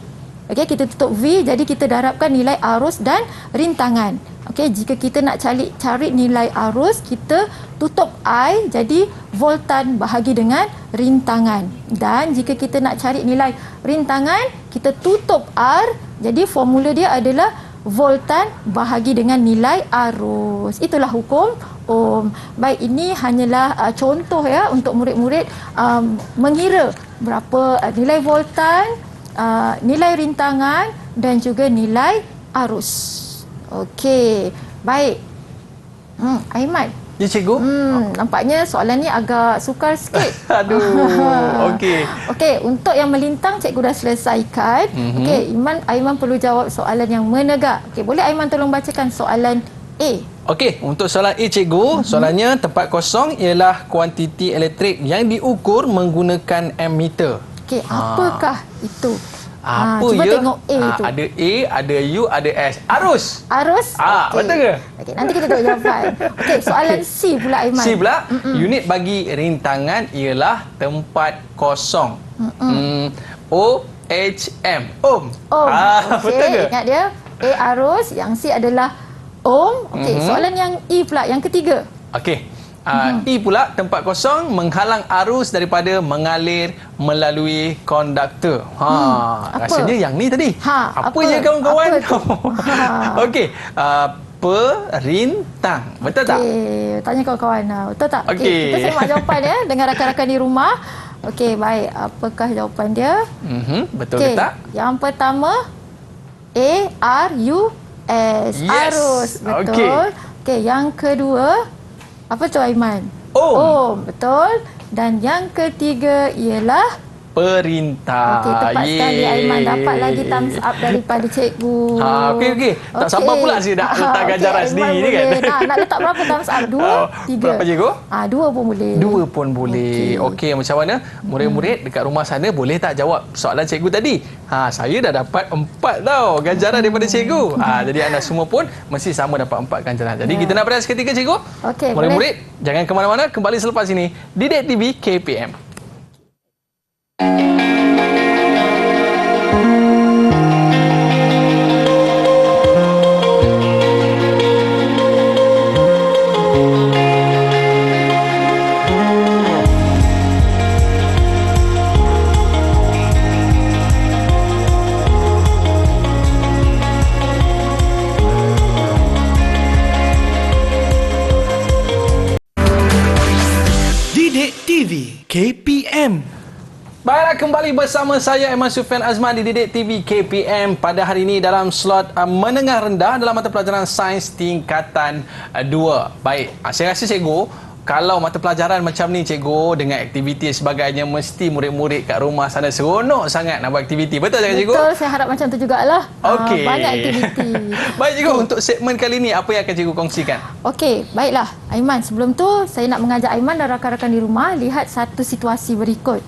Speaker 3: Okey, kita tutup V, jadi kita darabkan nilai arus dan rintangan. Okey, jika kita nak cari nilai arus, kita tutup I, jadi voltan bahagi dengan rintangan. Dan jika kita nak cari nilai rintangan, kita tutup R, jadi formula dia adalah voltan bahagi dengan nilai arus. Itulah hukum Ohm. Baik, ini hanyalah contoh ya untuk murid-murid mengira berapa nilai voltan, nilai rintangan dan juga nilai arus. Okey, baik. Aiman.
Speaker 2: Ya, cikgu.
Speaker 3: Nampaknya soalan ni agak sukar sikit.
Speaker 2: Aduh, okey.
Speaker 3: Okey, untuk yang melintang cikgu dah selesaikan. Okey, Aiman perlu jawab soalan yang menegak. Okey, boleh Aiman tolong bacakan soalan A?
Speaker 2: Okey, untuk soalan A, cikgu, soalannya tempat kosong ialah kuantiti elektrik yang diukur menggunakan ammeter.
Speaker 3: Okey, apakah itu?
Speaker 2: Apa
Speaker 3: cuba
Speaker 2: ya?
Speaker 3: tengok A tu.
Speaker 2: Ada A, ada U, ada S. Arus.
Speaker 3: Arus?
Speaker 2: Betul ke?
Speaker 3: Okey, nanti kita tengok jawapan. Okey, soalan C pula Aiman.
Speaker 2: C pula, unit bagi rintangan ialah tempat kosong. OHM. Ohm.
Speaker 3: Okey,
Speaker 2: Betul ke?
Speaker 3: ingat dia. A arus, yang C adalah ohm. Okey, soalan yang E pula, yang ketiga.
Speaker 2: Okey. E pula, tempat kosong menghalang arus daripada mengalir melalui konduktor. Rasanya yang ni tadi. Apa ya kawan-kawan? Okey. Perintang. Betul tak?
Speaker 3: Okey, tanya kawan-kawan. Betul tak?
Speaker 2: Okey.
Speaker 3: Kita semak jawapan ya dengan rakan-rakan di rumah. Okey, baik. Apakah jawapan dia?
Speaker 2: Betul ke tak?
Speaker 3: Yang pertama, A, R, U, S.
Speaker 2: Yes.
Speaker 3: Arus. Betul. Okey, yang kedua, apa tu Aiman?
Speaker 2: Ohm.
Speaker 3: Betul. Dan yang ketiga ialah
Speaker 2: perintah.
Speaker 3: Okey, tepat sekali Aiman, dapat lagi thumbs up daripada cikgu.
Speaker 2: Okey. Tak sabar pula saya nak letak ganjaran sendiri ni kan.
Speaker 3: Nak letak berapa thumbs up? 2, 3.
Speaker 2: Berapa cikgu?
Speaker 3: 2 pun boleh.
Speaker 2: 2 pun boleh. Okey, macam mana? Murid-murid dekat rumah sana boleh tak jawab soalan cikgu tadi? Saya dah dapat 4 tau ganjaran daripada cikgu. Jadi anda semua pun mesti sama dapat 4 ganjaran. Jadi kita nak beres ketika cikgu.
Speaker 3: Okey,
Speaker 2: murid-murid jangan ke mana-mana, kembali selepas ini Didik TV KPM.
Speaker 1: Didik TV KPM.
Speaker 2: Baiklah, kembali bersama saya Aiman Sufian Azman di Didik TV KPM pada hari ini dalam slot menengah rendah dalam mata pelajaran sains tingkatan 2. Baik, saya rasa cikgu, kalau mata pelajaran macam ni cikgu dengan aktiviti sebagainya, mesti murid-murid kat rumah sana seronok sangat nak buat aktiviti. Betul tak cikgu?
Speaker 3: Betul, saya harap macam tu jugalah.
Speaker 2: Okey.
Speaker 3: Banyak aktiviti.
Speaker 2: Baik cikgu, untuk segmen kali ini apa yang akan cikgu kongsikan?
Speaker 3: Okey, baiklah Aiman. Sebelum tu saya nak mengajak Aiman dan rakan-rakan di rumah lihat satu situasi berikut.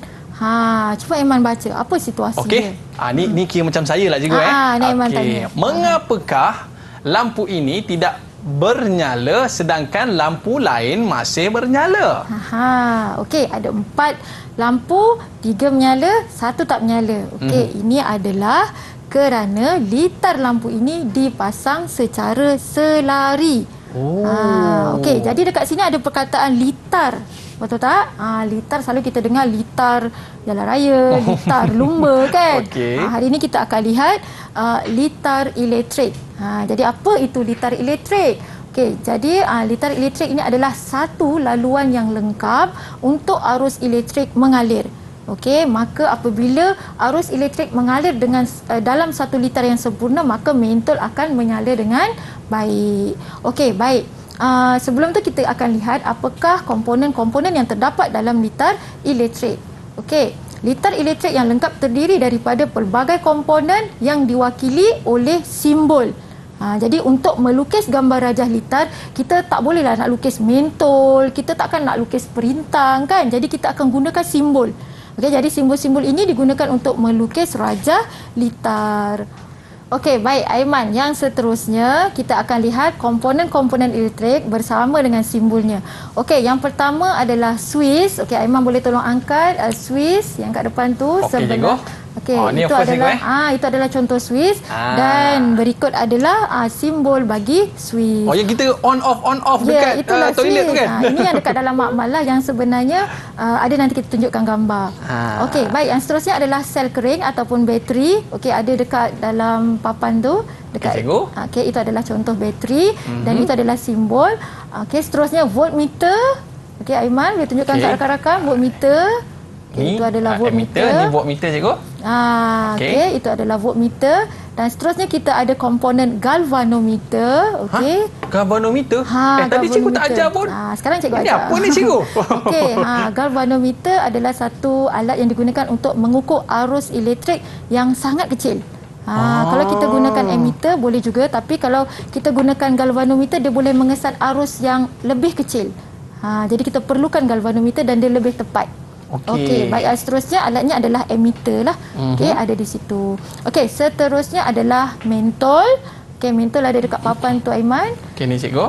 Speaker 3: Cuba Aiman baca apa situasi dia.
Speaker 2: Okey. Ni kira macam saya lah cikgu
Speaker 3: Ni Aiman tanya.
Speaker 2: Mengapakah lampu ini tidak bernyala sedangkan lampu lain masih bernyala?
Speaker 3: Okey, ada 4 lampu, 3 menyala, 1 tak menyala. Okey, ini adalah kerana litar lampu ini dipasang secara selari. Okey, jadi dekat sini ada perkataan litar. Betul tak? Litar selalu kita dengar litar jalan raya, litar lumba kan?
Speaker 2: Okey.
Speaker 3: Hari ini kita akan lihat litar elektrik. Jadi apa itu litar elektrik? Okey, jadi litar elektrik ini adalah satu laluan yang lengkap untuk arus elektrik mengalir. Okey, maka apabila arus elektrik mengalir dengan dalam satu litar yang sempurna, maka mentol akan mengalir dengan baik. Okey, baik. Sebelum tu kita akan lihat apakah komponen-komponen yang terdapat dalam litar elektrik. Okey, litar elektrik yang lengkap terdiri daripada pelbagai komponen yang diwakili oleh simbol. Jadi untuk melukis gambar rajah litar, kita tak bolehlah nak lukis mentol, kita takkan nak lukis perintang kan. Jadi kita akan gunakan simbol. Okey, jadi simbol-simbol ini digunakan untuk melukis rajah litar. Okey, baik Aiman. Yang seterusnya kita akan lihat komponen-komponen elektrik bersama dengan simbolnya. Okey, yang pertama adalah Swiss. Okey, Aiman boleh tolong angkat Swiss yang kat depan tu.
Speaker 2: Okey, cikgu.
Speaker 3: Okey,
Speaker 2: ni
Speaker 3: itu adalah itu adalah contoh Swiss dan berikut adalah simbol bagi Swiss.
Speaker 2: Oh, yang kita on off dekat toilet tu kan?
Speaker 3: Ini yang dekat dalam makmalah yang sebenarnya ada nanti kita tunjukkan gambar. Okey, baik, yang seterusnya adalah sel kering ataupun bateri. Okey, ada dekat dalam papan tu dekat. Okey, itu adalah contoh bateri dan itu adalah simbol. Okey, seterusnya voltmeter. Okey, Aiman boleh tunjukkan kat rakan-rakan voltmeter.
Speaker 2: Ni,
Speaker 3: itu adalah voltmeter.
Speaker 2: Ni voltmeter cikgu.
Speaker 3: Okey, itu adalah voltmeter dan seterusnya kita ada komponen galvanometer. Okey.
Speaker 2: Galvanometer? Tadi cikgu tak ajar pun.
Speaker 3: Sekarang cikgu ajar.
Speaker 2: Ini apa ni cikgu?
Speaker 3: Okey, galvanometer adalah satu alat yang digunakan untuk mengukur arus elektrik yang sangat kecil. Kalau kita gunakan ammeter boleh juga, tapi kalau kita gunakan galvanometer dia boleh mengesan arus yang lebih kecil. Jadi kita perlukan galvanometer dan dia lebih tepat. Okey, baik, seterusnya alatnya adalah ammeter lah. Okey, ada di situ. Okey, seterusnya adalah mentol. Okey, mentol ada dekat papan tu Aiman.
Speaker 2: Okey, ni cikgu.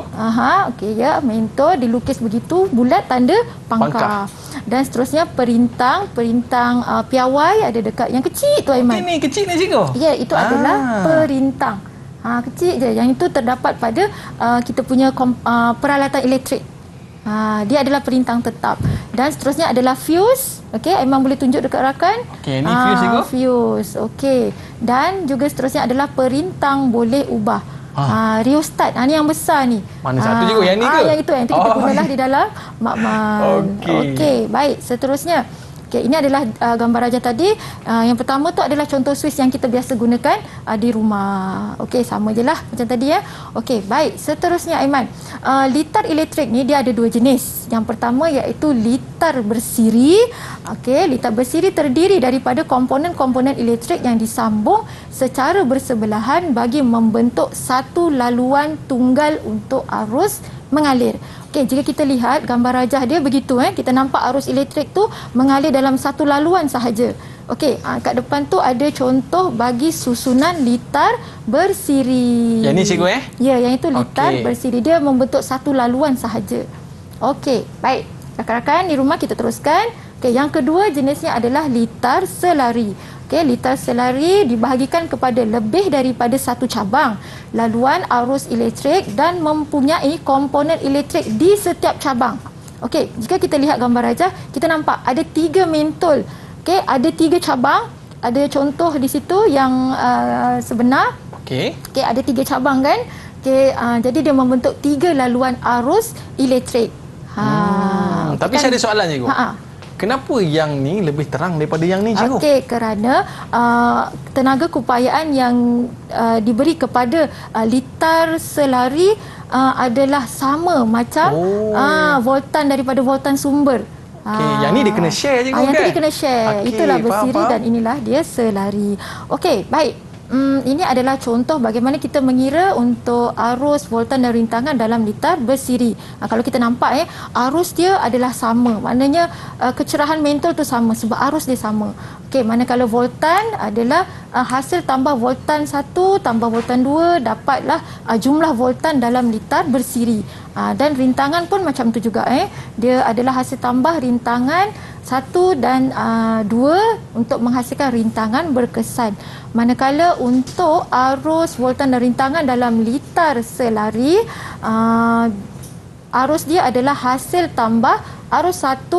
Speaker 3: Okey ya, mentol dilukis begitu bulat tanda pangkar. Dan seterusnya perintang piawai ada dekat yang kecil tu Aiman.
Speaker 2: Okey, ni kecil ni cikgu.
Speaker 3: Ya, itu adalah perintang. Kecil je. Yang itu terdapat pada kita punya peralatan elektrik. Dia adalah perintang tetap. Dan seterusnya adalah fuse. Okey, Aiman boleh tunjuk dekat rakan.
Speaker 2: Okey, ni fuse cikgu.
Speaker 3: Fuse. Okey. Dan juga seterusnya adalah perintang boleh ubah. Rheostat. Ni yang besar ni.
Speaker 2: Mana satu cikgu? Yang ni ke?
Speaker 3: Yang itu. Yang itu kita gunalah di dalam makmal. Okey, baik. Seterusnya. Okey, ini adalah gambar rajah tadi. Yang pertama tu adalah contoh Swiss yang kita biasa gunakan di rumah. Okey, sama je lah macam tadi ya. Okey, baik. Seterusnya Aiman. Litar elektrik ni dia ada dua jenis. Yang pertama iaitu litar bersiri. Okey, litar bersiri terdiri daripada komponen-komponen elektrik yang disambung secara bersebelahan bagi membentuk satu laluan tunggal untuk arus mengalir. Okey, jika kita lihat gambar rajah dia begitu kita nampak arus elektrik tu mengalir dalam satu laluan sahaja. Okey, kat depan tu ada contoh bagi susunan litar bersiri.
Speaker 2: Yang ni cikgu
Speaker 3: Ya, yang itu litar bersiri. Dia membentuk satu laluan sahaja. Okey, baik. Rakan-rakan di rumah kita teruskan. Okey, yang kedua jenisnya adalah litar selari. Okey, litar selari dibahagikan kepada lebih daripada satu cabang laluan arus elektrik dan mempunyai komponen elektrik di setiap cabang. Okey, jika kita lihat gambar rajah, kita nampak ada 3 mentol. Okey, ada 3 cabang. Ada contoh di situ yang sebenar. Okey, ada 3 cabang kan? Okey, jadi dia membentuk 3 laluan arus elektrik.
Speaker 2: Tapi saya ada soalan cikgu. Kenapa yang ni lebih terang daripada yang ni cikgu?
Speaker 3: Okey, kerana tenaga keupayaan yang diberi kepada litar selari adalah sama macam voltan daripada voltan sumber.
Speaker 2: Okey, yang ni dia kena share cikgu kan?
Speaker 3: Yang tu dia kena share. Itulah bersiri dan inilah dia selari. Okey, baik. Ini adalah contoh bagaimana kita mengira untuk arus, voltan dan rintangan dalam litar bersiri. Kalau kita nampak arus dia adalah sama. Maknanya kecerahan mentol tu sama sebab arus dia sama. Okey, manakala voltan adalah hasil tambah voltan 1 tambah voltan 2 dapatlah jumlah voltan dalam litar bersiri. Dan rintangan pun macam tu juga Dia adalah hasil tambah rintangan 1 dan 2 untuk menghasilkan rintangan berkesan. Manakala untuk arus, voltan dan rintangan dalam litar selari, arus dia adalah hasil tambah arus 1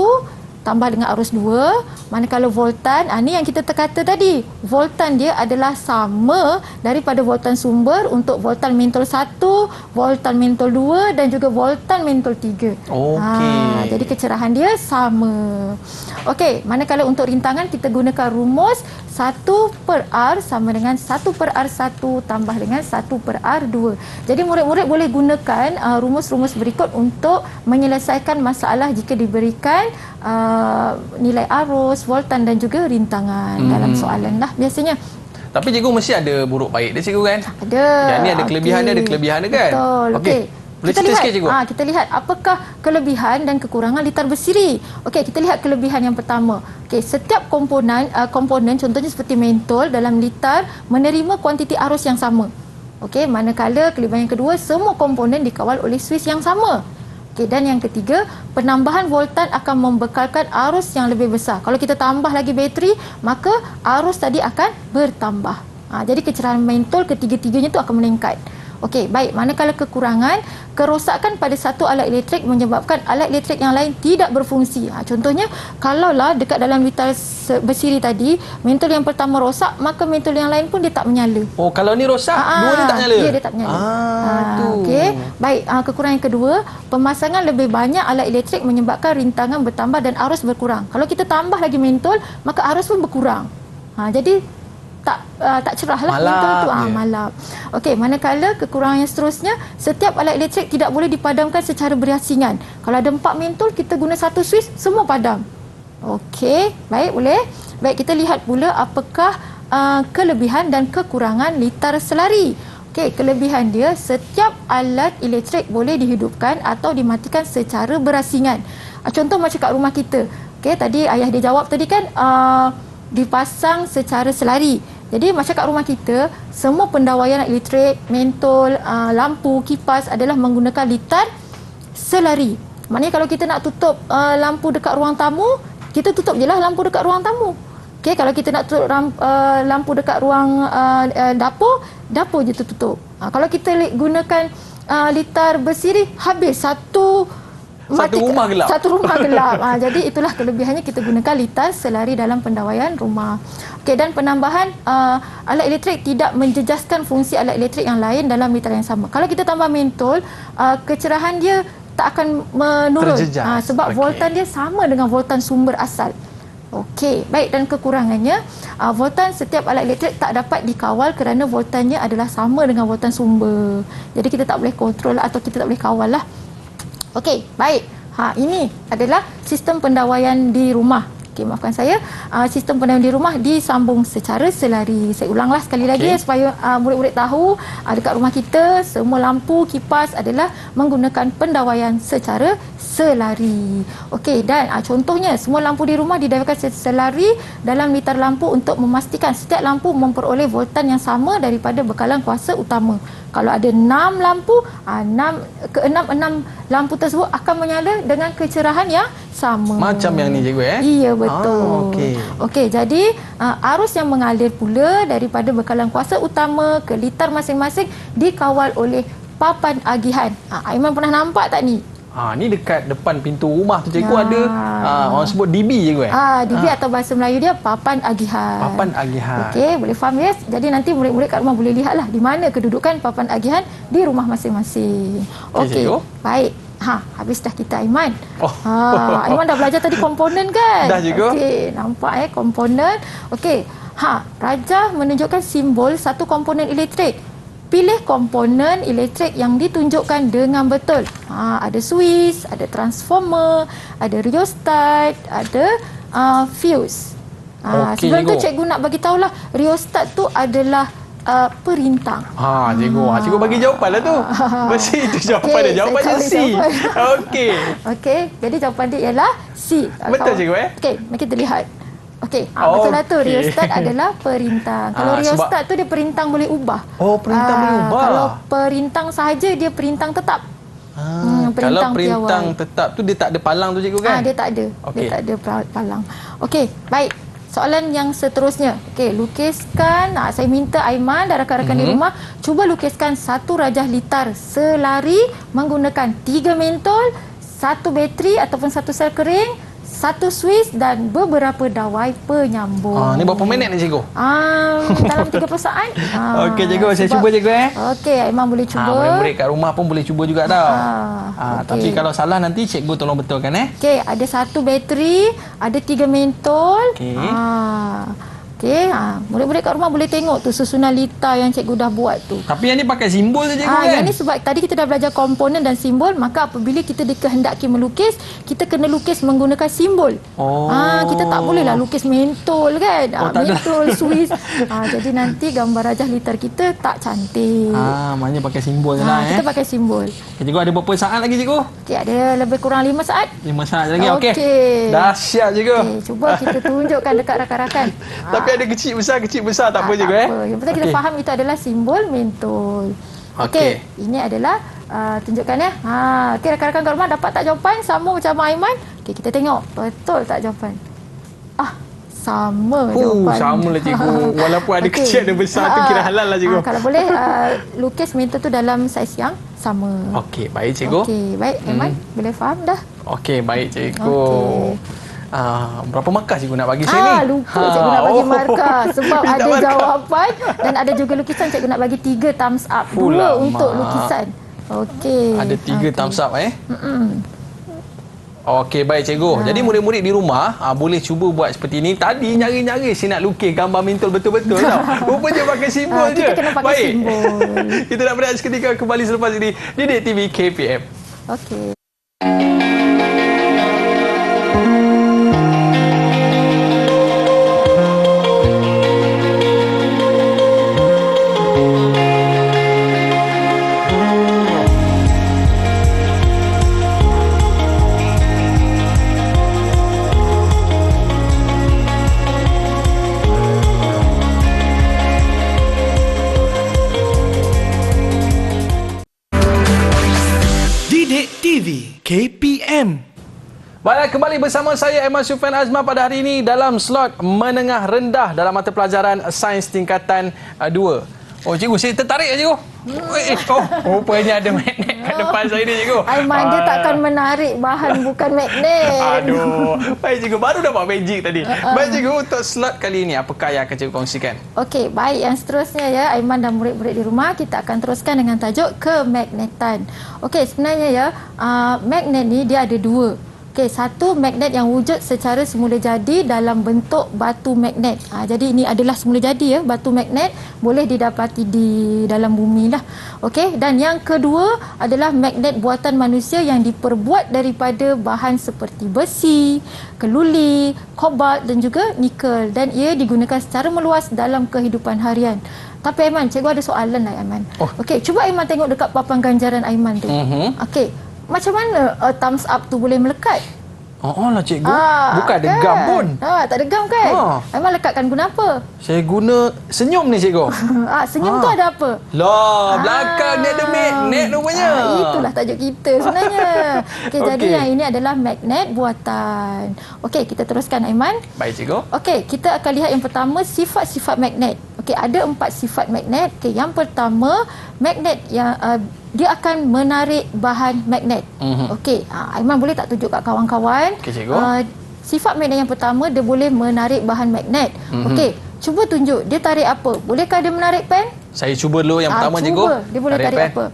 Speaker 3: tambah dengan arus 2, manakala voltan, ni yang kita kata tadi, voltan dia adalah sama daripada voltan sumber untuk voltan mentol 1, voltan mentol 2 dan juga voltan mentol 3. Jadi kecerahan dia sama. Okey, manakala untuk rintangan kita gunakan rumus 1/R sama dengan 1/R1 tambah dengan 1/R2. Jadi murid-murid boleh gunakan rumus-rumus berikut untuk menyelesaikan masalah jika diberikan nilai arus, voltan dan juga rintangan dalam soalan lah biasanya.
Speaker 2: Tapi cikgu mesti ada buruk baik dia cikgu kan?
Speaker 3: Ada.
Speaker 2: Yang ni ada kelebihan dia, ada kelebihan dia kan?
Speaker 3: Betul. Okey.
Speaker 2: Boleh cerita sikit cikgu?
Speaker 3: Kita lihat apakah kelebihan dan kekurangan litar bersiri. Okey, kita lihat kelebihan yang pertama. Okey, setiap komponen contohnya seperti mentol dalam litar menerima kuantiti arus yang sama. Okey, manakala kelebihan yang kedua, semua komponen dikawal oleh suis yang sama. Okey, dan yang ketiga, penambahan voltan akan membekalkan arus yang lebih besar. Kalau kita tambah lagi bateri, maka arus tadi akan bertambah. Jadi kecerahan mentol ketiga-tiganya itu akan meningkat. Okey, baik. Manakala kekurangan, kerosakan pada satu alat elektrik menyebabkan alat elektrik yang lain tidak berfungsi. Contohnya, kalaulah dekat dalam litar bersiri tadi, mentol yang pertama rosak, maka mentol yang lain pun dia tak menyala.
Speaker 2: Oh, kalau ni rosak, dua ni tak nyala?
Speaker 3: Ya, dia tak menyala. Okey, baik. Kekurangan yang kedua, pemasangan lebih banyak alat elektrik menyebabkan rintangan bertambah dan arus berkurang. Kalau kita tambah lagi mentol, maka arus pun berkurang. Jadi tak cerahlah mentol tu, malap. Okey, manakala kekurangan yang seterusnya, setiap alat elektrik tidak boleh dipadamkan secara berasingan. Kalau ada 4 mentol, kita guna satu suis, semua padam. Okey, baik, boleh. Baik, kita lihat pula apakah kelebihan dan kekurangan litar selari. Okey, kelebihan dia, setiap alat elektrik boleh dihidupkan atau dimatikan secara berasingan. Contoh macam kat rumah kita. Okey, tadi ayah dia jawab tadi kan, dipasang secara selari. Jadi macam kat rumah kita, semua pendawaian elektrik, mentol, lampu, kipas adalah menggunakan litar selari. Maknanya kalau kita nak tutup lampu dekat ruang tamu, kita tutup je lah lampu dekat ruang tamu. Okey, kalau kita nak tutup lampu dekat ruang dapur je tutup. Kalau kita gunakan litar bersiri, habis satu
Speaker 2: rumah gelap.
Speaker 3: Satu rumah gelap. Jadi itulah kelebihannya kita gunakan litar selari dalam pendawaian rumah. Okey, dan penambahan alat elektrik tidak menjejaskan fungsi alat elektrik yang lain dalam litar yang sama. Kalau kita tambah mentol, kecerahan dia tak akan menurun. Sebab voltan dia sama dengan voltan sumber asal. Okey, baik. Dan kekurangannya, voltan setiap alat elektrik tak dapat dikawal kerana voltannya adalah sama dengan voltan sumber. Jadi kita tak boleh kontrol atau kita tak boleh kawal lah. Okey, baik. Ini adalah sistem pendawaian di rumah. Okey, maafkan saya. Sistem pendawaian di rumah disambung secara selari. Saya ulanglah sekali lagi supaya murid-murid tahu dekat rumah kita semua lampu, kipas adalah menggunakan pendawaian secara selari. Okey, dan contohnya semua lampu di rumah didawaikan selari dalam litar lampu untuk memastikan setiap lampu memperoleh voltan yang sama daripada bekalan kuasa utama. Kalau ada 6 lampu, 6 lampu tersebut akan menyala dengan kecerahan yang sama.
Speaker 2: Macam yang ni cikgu
Speaker 3: Iya, betul. Okey, jadi arus yang mengalir pula daripada bekalan kuasa utama ke litar masing-masing dikawal oleh papan agihan. Aiman pernah nampak tak ni?
Speaker 2: Ni dekat depan pintu rumah tu cikgu ada orang sebut DB cikgu
Speaker 3: DB atau bahasa Melayu dia papan agihan.
Speaker 2: Papan agihan.
Speaker 3: Okey, boleh faham ya? Jadi nanti murid-murid kat rumah boleh lihatlah di mana kedudukan papan agihan di rumah masing-masing. Okey. Baik. Habis dah kita Aiman. Aiman dah belajar tadi komponen kan?
Speaker 2: Dah cikgu.
Speaker 3: Okey, nampak komponen. Okey. Rajah menunjukkan simbol satu komponen elektrik. Pilih komponen elektrik yang ditunjukkan dengan betul. Ada suis, ada transformer, ada rheostat, ada fuse. Sebelum tu cikgu nak bagi tahulah, rheostat tu adalah perintang.
Speaker 2: Cikgu bagi jawapan lah tu. Mesti itu jawapan dia. Jawapannya C.
Speaker 3: Okey, jadi jawapan dia ialah C.
Speaker 2: Betul cikgu
Speaker 3: Okey, mari kita lihat. Okey, betul lah tu. Rheostat adalah perintang. Kalau rheostat tu dia perintang boleh ubah.
Speaker 2: Perintang boleh ubah.
Speaker 3: Kalau perintang sahaja dia perintang tetap.
Speaker 2: Kalau perintang tetap tu dia tak ada palang tu cikgu kan?
Speaker 3: Dia tak ada. Dia tak ada palang. Okey, baik. Soalan yang seterusnya. Okey, lukiskan. Saya minta Aiman dan rakan-rakan di rumah cuba lukiskan satu rajah litar selari menggunakan 3 mentol, satu bateri ataupun satu sel kering, satu Swiss dan beberapa dawai penyambung.
Speaker 2: Ni berapa minit ni cikgu?
Speaker 3: Dalam 30 saat.
Speaker 2: Okey cikgu, saya cuba cikgu
Speaker 3: Okey, Aiman boleh cuba.
Speaker 2: Murid-murid kat rumah pun boleh cuba juga tau.
Speaker 3: Okey.
Speaker 2: Tapi kalau salah nanti cikgu tolong betulkan
Speaker 3: Okey, ada satu bateri, ada 3 mentol.
Speaker 2: Okey.
Speaker 3: Okey, murid-murid kat rumah boleh tengok tu susunan lita yang cikgu dah buat tu.
Speaker 2: Tapi yang ni pakai simbol je cikgu kan?
Speaker 3: Yang ni sebab tadi kita dah belajar komponen dan simbol, maka apabila kita dikehendaki melukis, kita kena lukis menggunakan simbol. Kita tak bolehlah lukis mentol kan? Mentol, Swiss. Jadi nanti gambar rajah liter kita tak cantik.
Speaker 2: Maknanya pakai simbol je lah
Speaker 3: Kita pakai simbol.
Speaker 2: Okay, cikgu ada berapa saat lagi cikgu?
Speaker 3: Okey, ada lebih kurang 5 saat.
Speaker 2: 5 saat lagi. Okey.
Speaker 3: Dahsyat
Speaker 2: Dahsyat cikgu.
Speaker 3: Cuba kita tunjukkan dekat rakan-rakan.
Speaker 2: Tapi ada kecil besar tak apa cikgu
Speaker 3: Yang penting kita faham itu adalah simbol mentol. Okey, ini adalah tunjukkan Okey, rakan-rakan kat rumah dapat tak jawapan sama macam Aiman? Okey, kita tengok betul tak jawapan. Sama jawapan.
Speaker 2: Sama lah cikgu. Walaupun ada kecil ada besar tu kira halal lah cikgu.
Speaker 3: Kalau boleh lukis mentol tu dalam saiz yang sama.
Speaker 2: Okey, baik cikgu.
Speaker 3: Okey, baik Aiman, boleh faham dah?
Speaker 2: Okey, baik cikgu. Berapa markah cikgu nak bagi
Speaker 3: Lupa
Speaker 2: saya ni?
Speaker 3: cikgu nak bagi markah sebab ada jawapan dan ada juga lukisan. Cikgu nak bagi 3 thumbs up. 2 untuk lukisan. Okey.
Speaker 2: Ada 3 thumbs up Okey, baik cikgu. Jadi murid-murid di rumah boleh cuba buat seperti ini. Tadi nyari-nyari saya nak lukis gambar mentol betul-betul tau. Rupanya pakai simbol je.
Speaker 3: Kita kena pakai simbol.
Speaker 2: Kita nak berehat seketika, kembali selepas ini di Didik TV KPM.
Speaker 3: Okey.
Speaker 1: Didik TV KPM.
Speaker 2: Baiklah, kembali bersama saya Aiman Sufian Azmar pada hari ini dalam slot menengah rendah dalam mata pelajaran Sains Tingkatan 2. Cikgu, saya tertarik cikgu. Rupanya ada magnet kat depan saya ni cikgu.
Speaker 3: Aiman dia takkan menarik bahan bukan magnet.
Speaker 2: Aduh. Baik cikgu, baru dapat magic tadi. Baik cikgu, untuk slot kali ini apakah yang akan cikgu kongsikan?
Speaker 3: Okey, baik, yang seterusnya Aiman dan murid-murid di rumah, kita akan teruskan dengan tajuk kemagnetan. Okey, sebenarnya magnet ni dia ada 2. Okey, satu magnet yang wujud secara semula jadi dalam bentuk batu magnet. Jadi ini adalah semula jadi batu magnet boleh didapati di dalam bumi lah. Okey, dan yang kedua adalah magnet buatan manusia yang diperbuat daripada bahan seperti besi, keluli, kobalt dan juga nikel, dan ia digunakan secara meluas dalam kehidupan harian. Tapi Aiman, cikgu ada soalan lah Aiman. Okey, cuba Aiman tengok dekat papan ganjaran Aiman tu. Okey. Macam mana thumbs up tu boleh melekat?
Speaker 2: Lah cikgu. Bukan ada gam pun.
Speaker 3: Tak ada gam kan? Aiman lekatkan guna apa?
Speaker 2: Saya guna senyum ni cikgu.
Speaker 3: Senyum tu ada apa?
Speaker 2: Lah, belakang ni ada magnet rupanya.
Speaker 3: Itulah tajuk kita sebenarnya. Okey, jadi yang ini adalah magnet buatan. Okey, kita teruskan Aiman.
Speaker 2: Baik cikgu.
Speaker 3: Okey, kita akan lihat yang pertama sifat-sifat magnet. Okey, ada 4 sifat magnet. Okey, yang pertama magnet yang dia akan menarik bahan magnet. Okey, Aiman boleh tak tunjuk kat kawan-kawan?
Speaker 2: Okey, cikgu.
Speaker 3: Sifat magnet yang pertama, dia boleh menarik bahan magnet. Okey, cuba tunjuk dia tarik apa? Bolehkah dia menarik pen?
Speaker 2: Saya cuba dulu yang pertama cikgu.
Speaker 3: Cuba, dia boleh tarik apa?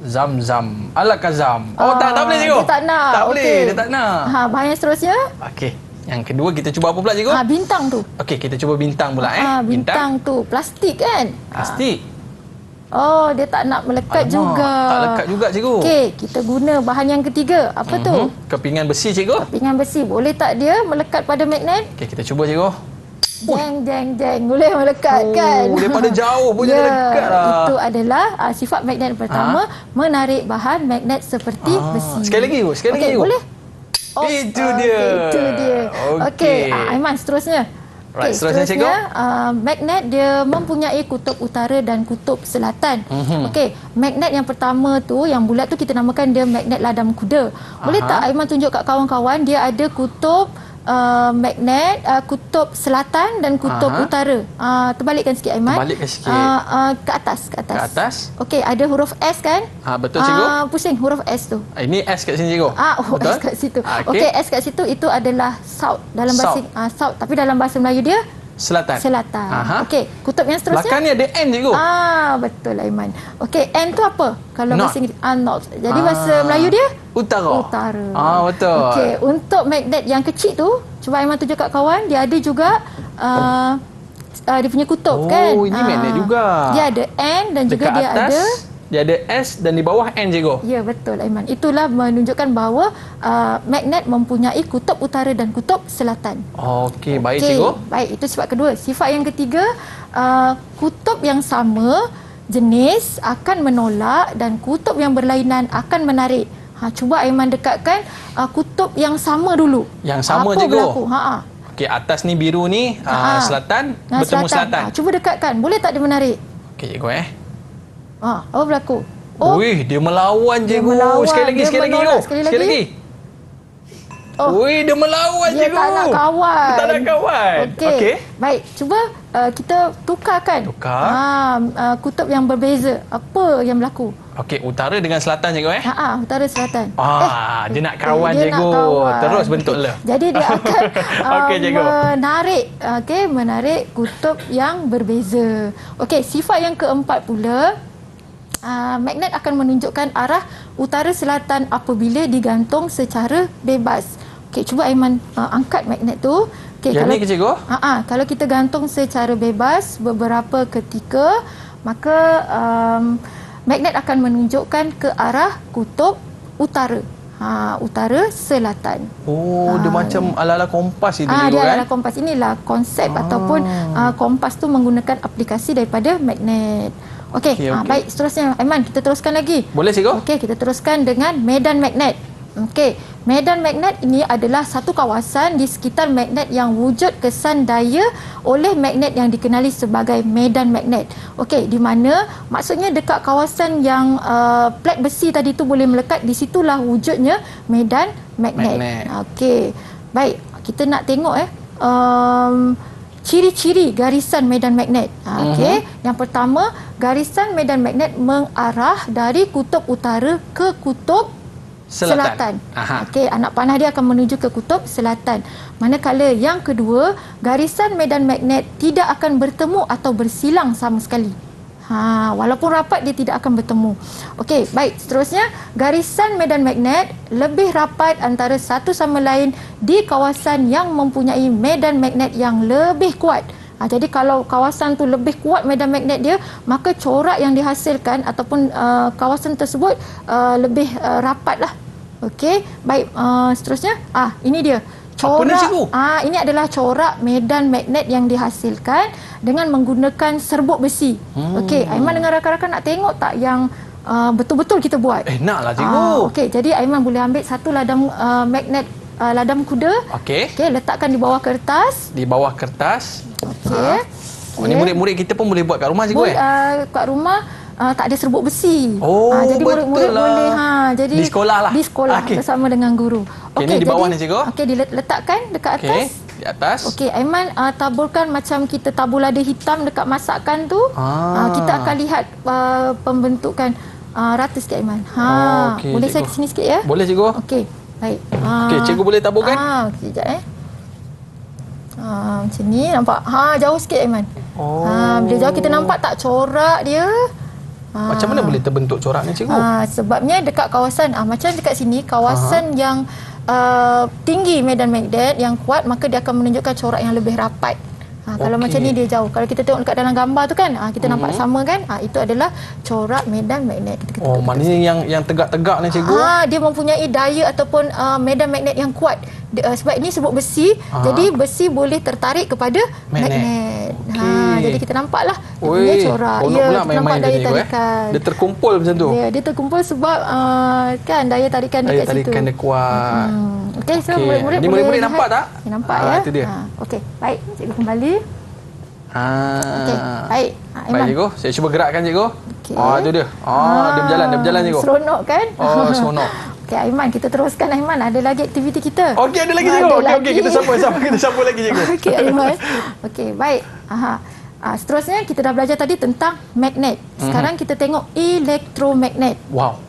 Speaker 2: Zam-zam. Alakazam. Tak boleh cikgu.
Speaker 3: Dia tak nak.
Speaker 2: Tak boleh, dia tak nak.
Speaker 3: Bahan yang seterusnya?
Speaker 2: Okey. Yang kedua kita cuba apa pula cikgu?
Speaker 3: Bintang tu.
Speaker 2: Okey, kita cuba bintang pula
Speaker 3: Bintang tu plastik kan?
Speaker 2: Plastik.
Speaker 3: Dia tak nak melekat juga.
Speaker 2: Tak lekat juga cikgu.
Speaker 3: Okey, kita guna bahan yang ketiga. Apa tu?
Speaker 2: Kepingan besi cikgu.
Speaker 3: Kepingan besi. Boleh tak dia melekat pada magnet?
Speaker 2: Okey, kita cuba cikgu.
Speaker 3: Jeng, jeng, jeng. Boleh melekat kan?
Speaker 2: Daripada jauh pun dia lekat lah.
Speaker 3: Itu adalah sifat magnet pertama, menarik bahan magnet seperti besi.
Speaker 2: Sekali lagi cikgu, sekali lagi cikgu.
Speaker 3: Boleh?
Speaker 2: Itu dia.
Speaker 3: Itu dia. Okey, Aiman seterusnya.
Speaker 2: Right, seterusnya
Speaker 3: magnet dia mempunyai kutub utara dan kutub selatan. Okey, magnet yang pertama tu yang bulat tu kita namakan dia magnet ladam kuda. Boleh tak Aiman tunjuk kat kawan-kawan dia ada kutub magnet kutub selatan dan kutub utara. Terbalikkan sikit Aiman.
Speaker 2: Terbalikkan sikit.
Speaker 3: Ke atas.
Speaker 2: Ke atas.
Speaker 3: Okey, ada huruf S kan?
Speaker 2: Betul cikgu.
Speaker 3: Pusing huruf S tu.
Speaker 2: Ini S kat sini cikgu.
Speaker 3: Betul? S kat situ. Okey, S kat situ itu adalah south dalam bahasa south, tapi dalam bahasa Melayu dia Selatan. Okey, kutub yang seterusnya.
Speaker 2: Belakang ni ada N cikgu.
Speaker 3: Betul Aiman. Okey, N tu apa? Kalau bahasa Inggeris north. Jadi bahasa Melayu dia utara.
Speaker 2: Betul.
Speaker 3: Okey, untuk magnet yang kecil tu, cuba Aiman tunjuk kat kawan, dia ada juga dia punya kutub kan.
Speaker 2: Ini magnet juga.
Speaker 3: Dia ada N dan juga
Speaker 2: dekat
Speaker 3: dia
Speaker 2: atas,
Speaker 3: ada
Speaker 2: dia ada S dan di bawah N cikgu.
Speaker 3: Ya, betul Aiman. Itulah menunjukkan bahawa magnet mempunyai kutub utara dan kutub selatan.
Speaker 2: Okey, baik cikgu.
Speaker 3: Baik, itu sifat kedua. Sifat yang ketiga, kutub yang sama jenis akan menolak dan kutub yang berlainan akan menarik. Cuba Aiman dekatkan kutub yang sama dulu.
Speaker 2: Yang sama
Speaker 3: apa
Speaker 2: cikgu.
Speaker 3: Berlaku?
Speaker 2: Okey, atas ni biru ni selatan, bertemu selatan.
Speaker 3: Cuba dekatkan. Boleh tak dia menarik?
Speaker 2: Okey cikgu
Speaker 3: Apa berlaku?
Speaker 2: Wih, dia melawan cikgu. Sekali lagi cikgu. Sekali lagi. Wih, dia melawan
Speaker 3: dia
Speaker 2: cikgu.
Speaker 3: Tak nak kawan.
Speaker 2: Tak nak kawan.
Speaker 3: Okey. Baik, cuba kita tukarkan. Kutub yang berbeza. Apa yang berlaku?
Speaker 2: Okey, utara dengan selatan cikgu
Speaker 3: utara selatan.
Speaker 2: Dia nak kawan
Speaker 3: dia
Speaker 2: cikgu.
Speaker 3: Nak kawan.
Speaker 2: Terus bentuk le.
Speaker 3: Jadi dia akan menarik, menarik kutub yang berbeza. Okey, sifat yang keempat pula, magnet akan menunjukkan arah utara selatan apabila digantung secara bebas. Okey, cuba Aiman angkat magnet tu. Okey,
Speaker 2: yang ni ke cikgu?
Speaker 3: Kalau kita gantung secara bebas beberapa ketika, maka magnet akan menunjukkan ke arah kutub utara. Utara selatan.
Speaker 2: Dia macam ala-ala kompas itu cikgu
Speaker 3: dia ala-ala kompas. Inilah konsep ataupun kompas tu menggunakan aplikasi daripada magnet. Okey, baik, seterusnya Aiman, kita teruskan lagi.
Speaker 2: Boleh cikgu?
Speaker 3: Okey, kita teruskan dengan medan magnet. Okey, medan magnet ini adalah satu kawasan di sekitar magnet yang wujud kesan daya oleh magnet yang dikenali sebagai medan magnet. Okey, di mana maksudnya dekat kawasan yang plat besi tadi tu boleh melekat, di situlah wujudnya medan magnet. Okey, baik, kita nak tengok ciri-ciri garisan medan magnet. Okey, yang pertama, garisan medan magnet mengarah dari kutub utara ke kutub selatan. Okey, anak panah dia akan menuju ke kutub selatan. Manakala yang kedua, garisan medan magnet tidak akan bertemu atau bersilang sama sekali. Walaupun rapat, dia tidak akan bertemu. Okey, baik, seterusnya, garisan medan magnet lebih rapat antara satu sama lain di kawasan yang mempunyai medan magnet yang lebih kuat. Jadi kalau kawasan tu lebih kuat medan magnet dia, maka corak yang dihasilkan ataupun kawasan tersebut lebih rapat lah. Okey, baik, seterusnya, ini dia. Corak, ini adalah corak medan magnet yang dihasilkan dengan menggunakan serbuk besi. Okey, Aiman dengan rakan-rakan nak tengok tak yang betul-betul kita buat?
Speaker 2: Naklah cikgu.
Speaker 3: Okey, jadi Aiman boleh ambil satu ladam magnet, ladam kuda. Okey, letakkan di bawah kertas.
Speaker 2: Di bawah kertas.
Speaker 3: Okey.
Speaker 2: Ni murid-murid kita pun boleh buat kat rumah cikgu
Speaker 3: kat rumah tak ada serbuk besi. Jadi
Speaker 2: betul
Speaker 3: murid-murid
Speaker 2: lah.
Speaker 3: boleh jadi
Speaker 2: di sekolah lah.
Speaker 3: Di sekolah bersama dengan guru.
Speaker 2: Okey, ni di bawah ni cikgu.
Speaker 3: Okey, diletakkan dekat atas.
Speaker 2: Di atas.
Speaker 3: Okey, Aiman taburkan macam kita tabur lada hitam dekat masakan tu. Kita akan lihat pembentukan rata sikit Aiman. Boleh saya ke sini sikit ya?
Speaker 2: Boleh cikgu.
Speaker 3: Okey, baik.
Speaker 2: Okey, cikgu boleh taburkan?
Speaker 3: Sekejap macam ni nampak. Jauh sikit Aiman. Bila jauh kita nampak tak corak dia.
Speaker 2: Macam mana boleh terbentuk corak ni cikgu?
Speaker 3: Sebabnya dekat kawasan macam dekat sini kawasan yang tinggi medan magnet yang kuat, maka dia akan menunjukkan corak yang lebih rapat. Kalau macam ni dia jauh. Kalau kita tengok dekat dalam gambar tu kan, kita nampak sama kan? Itu adalah corak medan magnet.
Speaker 2: Maknanya yang tegak-tegak ni cikgu?
Speaker 3: Dia mempunyai daya ataupun medan magnet yang kuat. Sebab ini serbuk besi, jadi besi boleh tertarik kepada magnet. Jadi kita nampaklah dia punya corak.
Speaker 2: Kita
Speaker 3: nampak daya tarikan.
Speaker 2: Dia terkumpul macam tu?
Speaker 3: Dia terkumpul sebab kan daya tarikan dekat situ.
Speaker 2: Daya tarikan dia kuat.
Speaker 3: Okey, so murid-murid
Speaker 2: nampak tak?
Speaker 3: Nampak ya.
Speaker 2: Itu dia.
Speaker 3: Okey, baik. Cikgu kembali. Okey, baik.
Speaker 2: Baik cikgu, saya cuba gerakkan cikgu. Itu dia. Dia berjalan cikgu.
Speaker 3: Seronok kan?
Speaker 2: Seronok.
Speaker 3: Okey, Aiman, kita teruskan Aiman. Ada lagi aktiviti kita.
Speaker 2: Okey, ada lagi cikgu. Okey, kita sambung lagi cikgu.
Speaker 3: Okey, Aiman. Okey, baik. Seterusnya kita dah belajar tadi tentang magnet. Sekarang kita tengok elektromagnet.
Speaker 2: Wow.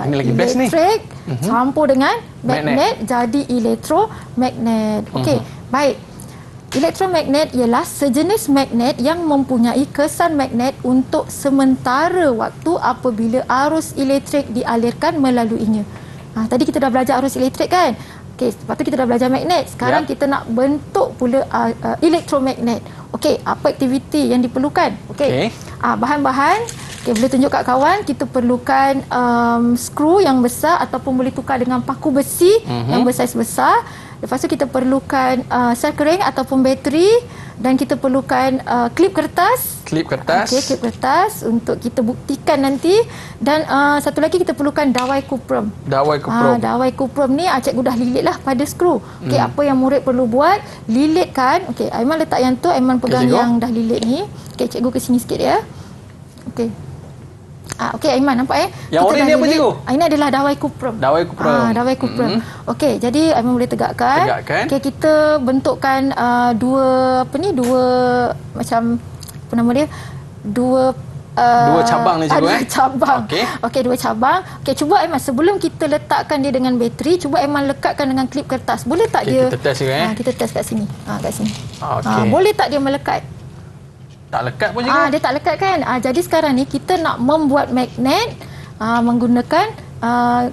Speaker 2: Ini lagi best ni.
Speaker 3: Elektrik campur dengan magnet jadi elektromagnet. Okey, baik. Elektromagnet ialah sejenis magnet yang mempunyai kesan magnet untuk sementara waktu apabila arus elektrik dialirkan melaluinya. Tadi kita dah belajar arus elektrik kan? Okey, lepas tu kita dah belajar magnet. Sekarang kita nak bentuk pula elektromagnet. Okey, apa aktiviti yang diperlukan? Okey. Bahan-bahan, boleh tunjuk kat kawan, kita perlukan skru yang besar ataupun boleh tukar dengan paku besi yang bersaiz besar. Lepas tu kita perlukan sel kering ataupun bateri dan kita perlukan klip kertas.
Speaker 2: Klip kertas.
Speaker 3: Okey, klip kertas untuk kita buktikan nanti. Dan satu lagi kita perlukan dawai kuprum.
Speaker 2: Dawai kuprum.
Speaker 3: Dawai kuprum ni cikgu dah lilitlah pada skru. Okey, apa yang murid perlu buat, lilitkan. Okey, Aiman letak yang tu, Aiman pegang yang dah lilit ni. Okey, cikgu ke sini sikit ya. Okey. Okey, Aiman nampak
Speaker 2: Yang orang ni apa cikgu?
Speaker 3: Ini adalah dawai kuprum.
Speaker 2: Dawai kuprum.
Speaker 3: Dawai kuprum. Okey, jadi Aiman boleh tegakkan. Okey, kita bentukkan dua macam apa nama dia? Dua
Speaker 2: cabang ni cikgu
Speaker 3: cabang. Okey, dua cabang. Okey, cuba Aiman sebelum kita letakkan dia dengan bateri, cuba Aiman lekatkan dengan klip kertas. Boleh tak dia?
Speaker 2: Kita test
Speaker 3: kita test kat sini. Kat sini.
Speaker 2: Okey.
Speaker 3: Boleh tak dia melekat?
Speaker 2: Tak lekat pun cikgu.
Speaker 3: Dia tak lekat kan? Jadi sekarang ni kita nak membuat magnet menggunakan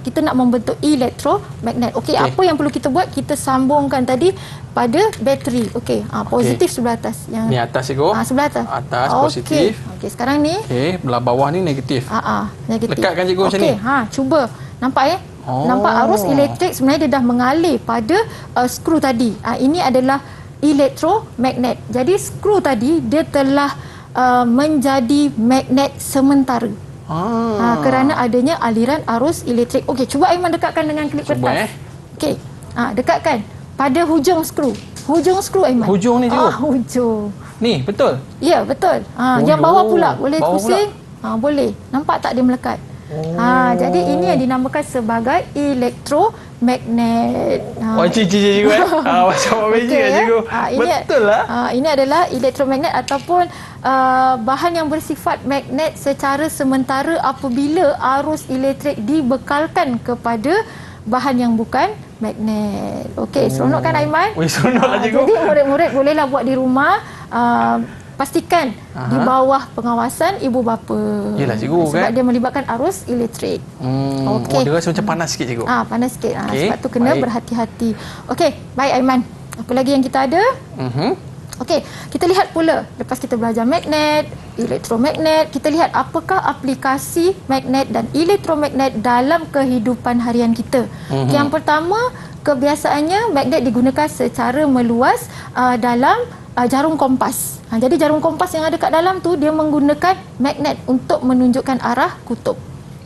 Speaker 3: kita nak membentuk elektromagnet. Okey, apa yang perlu kita buat? Kita sambungkan tadi pada bateri. Okey, positif sebelah atas. Yang
Speaker 2: ni atas cikgu.
Speaker 3: Sebelah atas.
Speaker 2: Atas positif.
Speaker 3: Okey, sekarang ni.
Speaker 2: Okey, belah bawah ni negatif.
Speaker 3: Negatif.
Speaker 2: Lekatkan cikgu macam ni.
Speaker 3: Okey, cuba. Nampak nampak arus elektrik sebenarnya dia dah mengalir pada skru tadi. Ini adalah elektromagnet. Jadi skru tadi dia telah menjadi magnet sementara. Kerana adanya aliran arus elektrik. Okey, cuba Aiman dekatkan dengan klip kertas. Okey. Dekatkan pada hujung skru. Hujung skru Aiman.
Speaker 2: Hujung ni cikgu.
Speaker 3: Hujung.
Speaker 2: Ni betul.
Speaker 3: Ya, betul. Yang bawah pula boleh pusing. Boleh. Nampak tak dia melekat? Jadi ini yang dinamakan sebagai elektromagnet.
Speaker 2: Cikgu macam apa magic cikgu. Betul lah.
Speaker 3: Ini adalah elektromagnet ataupun bahan yang bersifat magnet secara sementara apabila arus elektrik dibekalkan kepada bahan yang bukan magnet. Okey, seronok kan Aiman?
Speaker 2: Seronok lah cikgu.
Speaker 3: Jadi murid-murid bolehlah buat di rumah. Pastikan di bawah pengawasan ibu bapa.
Speaker 2: Yalah cikgu
Speaker 3: sebab dia melibatkan arus elektrik.
Speaker 2: Okey. Dia rasa macam panas sikit cikgu.
Speaker 3: Panas sikit. Sebab tu kena berhati-hati. Okey, baik Aiman. Apa lagi yang kita ada? Okey, kita lihat pula lepas kita belajar magnet, elektromagnet, kita lihat apakah aplikasi magnet dan elektromagnet dalam kehidupan harian kita. Yang pertama, kebiasaannya magnet digunakan secara meluas dalam jarum kompas. Jadi jarum kompas yang ada kat dalam tu dia menggunakan magnet untuk menunjukkan arah kutub.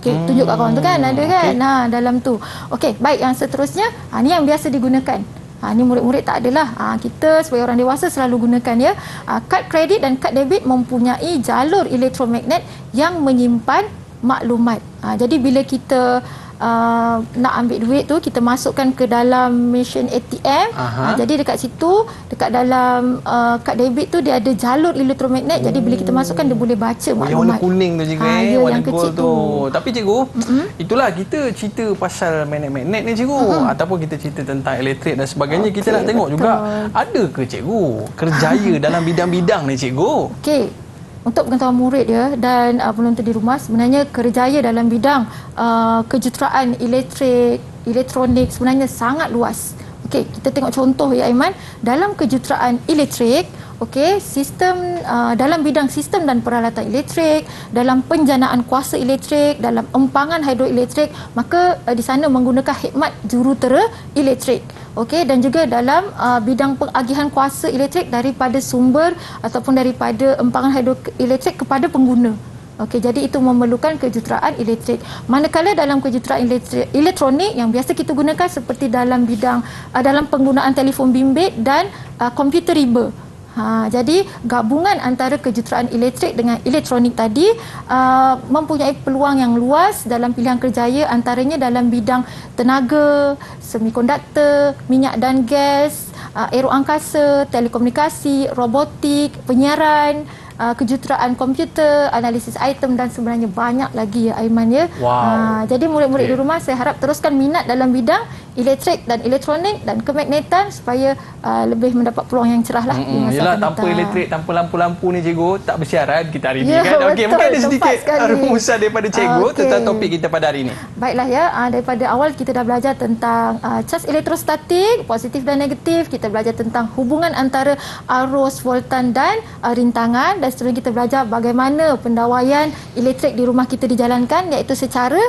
Speaker 3: Okey, tunjuk kat kawan tu kan ada kan. Dalam tu. Okey, baik, yang seterusnya ni yang biasa digunakan. Ni murid-murid tak adalah. Kita sebagai orang dewasa selalu gunakan ya. Kad kredit dan kad debit mempunyai jalur elektromagnet yang menyimpan maklumat. Jadi bila kita nak ambil duit tu, kita masukkan ke dalam mesin ATM. Jadi dekat situ, dekat dalam kad debit tu dia ada jalur elektromagnet. Jadi bila kita masukkan dia boleh baca maklumat.
Speaker 2: Yang warna kuning tu cikgu, warna
Speaker 3: yang kecil
Speaker 2: gold tu. Tapi cikgu, itulah kita cerita pasal magnet-magnet ni cikgu, ataupun kita cerita tentang elektrik dan sebagainya. Kita nak tengok juga ada ke cikgu kerjaya dalam bidang-bidang ni cikgu? Okey.
Speaker 3: Untuk pengetahuan murid ya dan penonton di rumah, sebenarnya kerjaya dalam bidang kejuruteraan elektrik, elektronik sebenarnya sangat luas. Okey, kita tengok contoh ya Aiman. Dalam kejuruteraan elektrik, okey, sistem dalam bidang sistem dan peralatan elektrik, dalam penjanaan kuasa elektrik, dalam empangan hidroelektrik, maka di sana menggunakan khidmat jurutera elektrik. Okey, dan juga dalam bidang pengagihan kuasa elektrik daripada sumber ataupun daripada empangan hidroelektrik kepada pengguna. Okey, jadi itu memerlukan kejuruteraan elektrik. Manakala dalam kejuruteraan elektronik yang biasa kita gunakan seperti dalam bidang dalam penggunaan telefon bimbit dan komputer riba. Jadi gabungan antara kejuruteraan elektrik dengan elektronik tadi mempunyai peluang yang luas dalam pilihan kerjaya, antaranya dalam bidang tenaga, semikonduktor, minyak dan gas, aeroangkasa, telekomunikasi, robotik, penyiaran, kejuruteraan komputer, analisis item dan sebenarnya banyak lagi ya Aiman ya.
Speaker 2: Wow.
Speaker 3: Jadi murid-murid di rumah saya harap teruskan minat dalam bidang elektrik dan elektronik dan kemagnetan supaya lebih mendapat peluang yang cerah lah di masa
Speaker 2: Yelah,
Speaker 3: akan
Speaker 2: tanpa
Speaker 3: datang.
Speaker 2: elektrik, tanpa lampu-lampu ni cikgu, tak bersiaran kita hari ni
Speaker 3: Ya,
Speaker 2: kan. Okey,
Speaker 3: betul.
Speaker 2: mungkin ada
Speaker 3: Tepat
Speaker 2: sedikit
Speaker 3: sekali.
Speaker 2: rumusan daripada cikgu
Speaker 3: Okey.
Speaker 2: tentang topik kita pada hari ini.
Speaker 3: Baiklah ya, daripada awal kita dah belajar tentang cas elektrostatik, positif dan negatif. Kita belajar tentang hubungan antara arus, voltan dan rintangan. Dan seterusnya kita belajar bagaimana pendawaian elektrik di rumah kita dijalankan, iaitu secara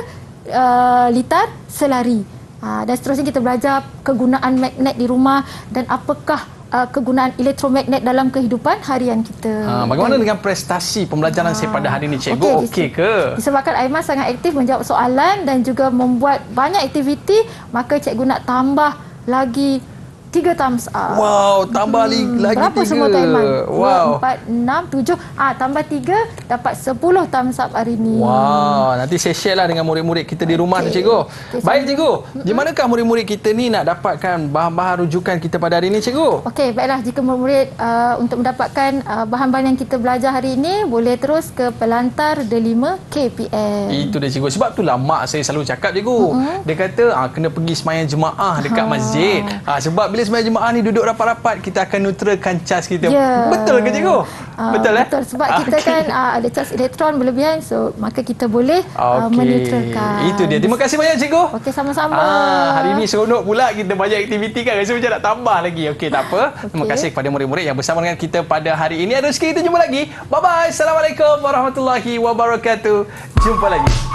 Speaker 3: litar selari. Dan seterusnya kita belajar kegunaan magnet di rumah dan apakah kegunaan elektromagnet dalam kehidupan harian kita.
Speaker 2: Bagaimana dengan prestasi pembelajaran saya pada hari ini cikgu? Okey ke?
Speaker 3: Disebabkan Aiman sangat aktif menjawab soalan dan juga membuat banyak aktiviti, maka cikgu nak tambah lagi 3 thumbs up.
Speaker 2: Wow, tambah lagi
Speaker 3: Berapa
Speaker 2: 3.
Speaker 3: semua tu Aiman?
Speaker 2: Wow.
Speaker 3: 2, 4, 6, 7. Tambah 3 dapat 10 thumbs up hari ni.
Speaker 2: Wow, nanti saya share lah dengan murid-murid kita di rumah tu cikgu. Baik cikgu, di manakah murid-murid kita ni nak dapatkan bahan-bahan rujukan kita pada hari ini cikgu?
Speaker 3: Okey, baiklah, jika murid-murid untuk mendapatkan bahan-bahan yang kita belajar hari ini, boleh terus ke Pelantar Delima KPM.
Speaker 2: Itu dia cikgu. Sebab itulah mak saya selalu cakap cikgu. Dia kata kena pergi sembahyang jemaah dekat masjid. Sebab bila sembahyang jemaah ni duduk rapat-rapat, kita akan neutralkan cas kita.
Speaker 3: Ya.
Speaker 2: Betul ke cikgu? Betul
Speaker 3: Betul, sebab kita kan ada cas elektron berlebihan, so maka kita boleh meneutralkan.
Speaker 2: Itu dia. Terima kasih banyak cikgu.
Speaker 3: Okey, sama-sama.
Speaker 2: Hari ini seronok pula, kita banyak aktiviti kan. Rasa macam nak tambah lagi. Okey, tak apa. Terima kasih kepada murid-murid yang bersama dengan kita pada hari ini. Ada rezeki kita jumpa lagi. Bye-bye. Assalamualaikum warahmatullahi wabarakatuh. Jumpa lagi.